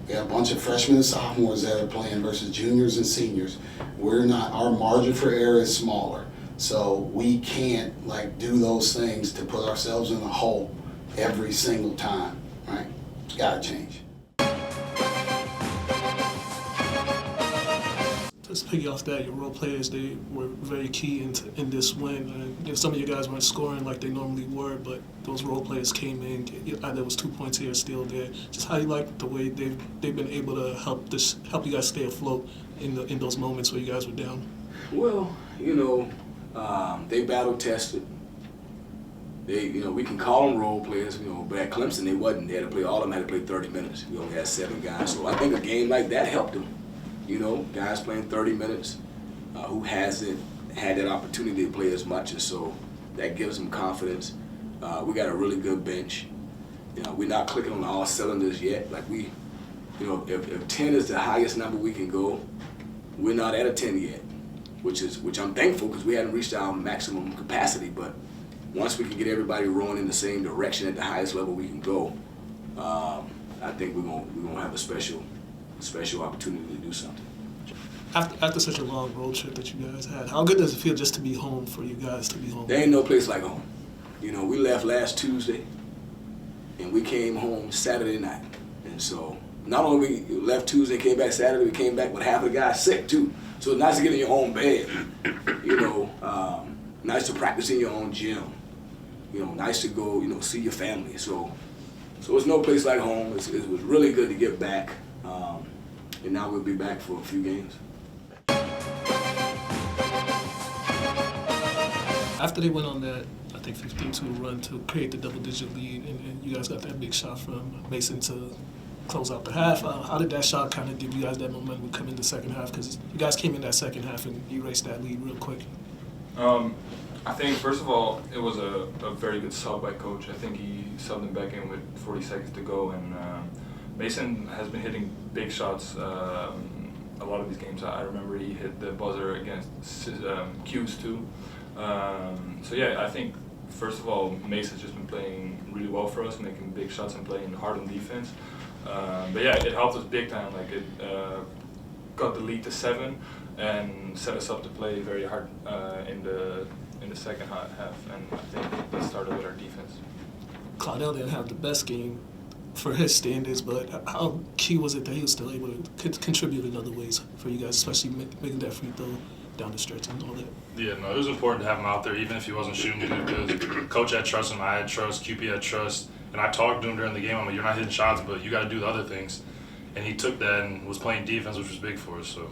We got a bunch of freshmen and sophomores that are playing versus juniors and seniors. We're not, our margin for error is smaller. So we can't, like, do those things to put ourselves in a hole every single time, right? It's gotta change. Just piggy off that, your role players, they were very key in this win. You know, some of you guys weren't scoring like they normally were, but those role players came in. Either it was 2 points here, still there. Just how you like the way they've been able to help you guys stay afloat in those moments where you guys were down. Well, you know, they battle tested. We can call them role players, but at Clemson they wasn't. They had to play, all of them had to play 30 minutes. We only had 7 guys, so I think a game like that helped them. Guys playing 30 minutes who hasn't had that opportunity to play as much, and so that gives them confidence. We got a really good bench, You know, we're not clicking on all cylinders yet. Like we, you know, if 10 is the highest number we can go, we're not at a 10 yet, which I'm thankful because we hadn't reached our maximum capacity. But once we can get everybody rowing in the same direction at the highest level we can go, I think we're gonna have a special opportunity to do something. After such a long road trip that you guys had, how good does it feel just to be home for you guys to be home? There ain't no place like home. You know, we left last Tuesday, and we came home Saturday night. And so, not only we left Tuesday, came back Saturday, we came back with half of the guys sick too. So it's nice to get in your own bed. You know, nice to practice in your own gym. You know, nice to go, you know, see your family. So it's no place like home. It was really good to get back. And now we'll be back for a few games. After they went on that, I think 15-2 run to create the double-digit lead, and you guys got that big shot from Mason to close out the half. How did that shot kind of give you guys that momentum to come in the second half? Because you guys came in that second half and erased that lead real quick. I think, first of all, it was a very good sub by Coach. I think he subbed him back in with 40 seconds to go, and Mason has been hitting big shots a lot of these games. I remember he hit the buzzer against Q's too. So yeah, I think first of all, Mason's just been playing really well for us, making big shots and playing hard on defense. But yeah, it helped us big time. Like it got the lead to 7 and set us up to play very hard in the second half. And I think that started with our defense. Claudel didn't have the best game for his standards, but how key was it that he was still able to contribute in other ways for you guys, especially making that free throw down the stretch and all that? Yeah, no, it was important to have him out there, even if he wasn't shooting good, because Coach had trust him, I had trust, QP had trust, and I talked to him during the game. I'm like, you're not hitting shots, but you got to do the other things. And he took that and was playing defense, which was big for us. So.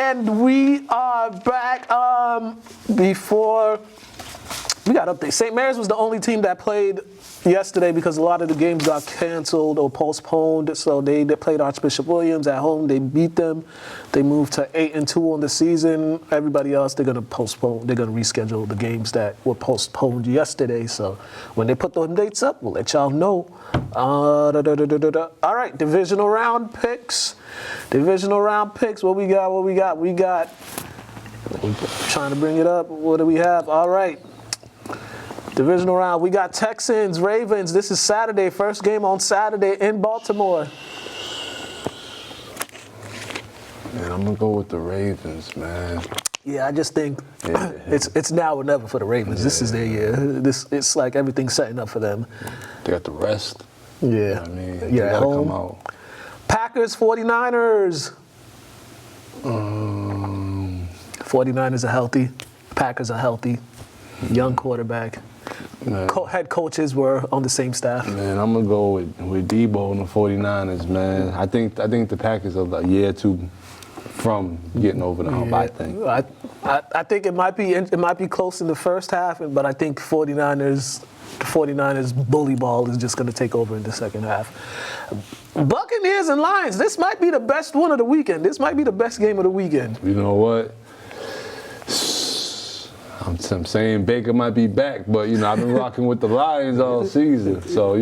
And we are back. Before we got updates, St. Mary's was the only team that played yesterday because a lot of the games got canceled or postponed. So they played Archbishop Williams at home. They beat them. They moved to 8-2 on the season. Everybody else, they're gonna postpone. They're gonna reschedule the games that were postponed yesterday. So when they put those dates up, we'll let y'all know. All right, divisional round picks. Divisional round picks. What we got? We got. Trying to bring it up. What do we have? All right. Divisional round. We got Texans, Ravens. This is Saturday. First game on Saturday in Baltimore. Man, I'm gonna go with the Ravens, man. Yeah, I just think it's now or never for the Ravens. This is their year. It's like everything's setting up for them. They got the rest. Yeah. You know what I mean, they Yeah, at gotta home. come out. Packers, 49ers. 49ers are healthy. Packers are healthy. Young quarterback. Head coaches were on the same staff. Man, I'm gonna go with Debo and the 49ers, man. I think the Packers are a year or two from getting over the hump. I think. I think it might be close in the first half, but I think the 49ers bully ball is just going to take over in the second half. Buccaneers and Lions. This might be the best one of the weekend. This might be the best game of the weekend. You know what? I'm saying Baker might be back, but I've been rocking with the Lions all season, so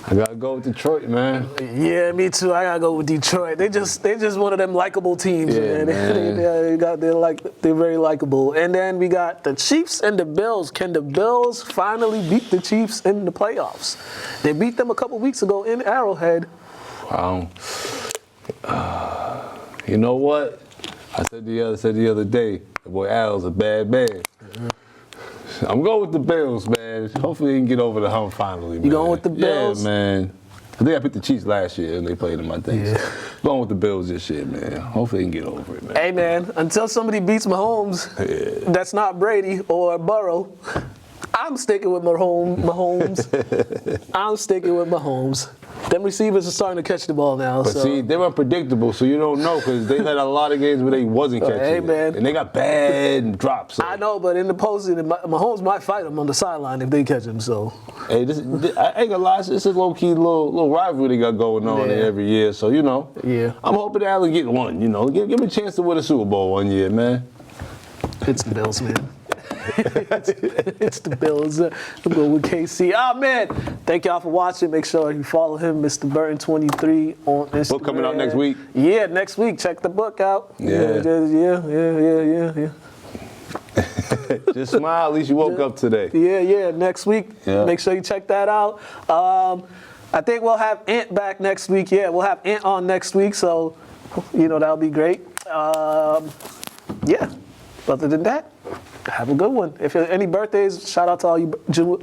I gotta go with Detroit, man. Yeah, me too. I gotta go with Detroit. They just one of them likable teams, Yeah, man. They're very likable. And then we got the Chiefs and the Bills. Can the Bills finally beat the Chiefs in the playoffs? They beat them a couple weeks ago in Arrowhead. You know what? I said the other day, the boy Al's a bad man. Mm-hmm. I'm going with the Bills, man. Hopefully he can get over the hump finally, man. You going with the Bills? Yeah, man. I think I picked the Chiefs last year and they played them, I think. Yeah. Going with the Bills this year, man. Hopefully he can get over it, man. Hey, man, until somebody beats Mahomes, that's not Brady or Burrow, I'm sticking with Mahomes. I'm sticking with Mahomes. Them receivers are starting to catch the ball now. But see, they're unpredictable, so you don't know because they had a lot of games where they wasn't catching hey, it. Man. And they got bad drops. So. I know, but in the postseason, Mahomes might fight them on the sideline if they catch him. So, hey, I ain't gonna lie, this is a low-key little rivalry they got going on there every year. So, yeah. I'm hoping Allen get one, Give him a chance to win a Super Bowl one year, man. It's the Bills, man. It's the Bills. I'm going with KC. Oh, man. Thank y'all for watching. Make sure you follow him, Mr. Burton 23 on Instagram. Book coming out next week. Yeah, next week. Check the book out. Yeah. Yeah. Just smile. At least you woke up today. Yeah. Next week. Yeah. Make sure you check that out. I think we'll have Ant back next week. Yeah, we'll have Ant on next week. So, that'll be great. Yeah. Other than that, have a good one. If there are any birthdays, shout out to all you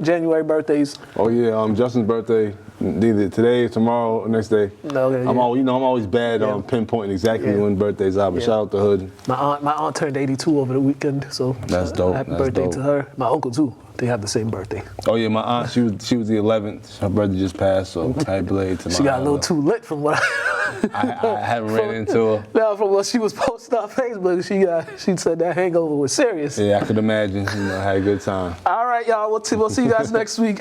January birthdays. Oh yeah, Justin's birthday, either today, tomorrow, or next day. Okay, I'm always bad on pinpointing exactly when birthdays are. But shout out to Hood. My aunt turned 82 over the weekend, so that's dope. Happy that's birthday dope. to her. My uncle too. They have the same birthday. Oh yeah, my aunt, she was the 11th. Her birthday just passed, so happy birthday to my aunt. She got a little too lit from what I haven't ran into her. No, from what she was posting on Facebook, she said that hangover was serious. Yeah, I could imagine. I had a good time. All right, y'all. We'll see you guys next week.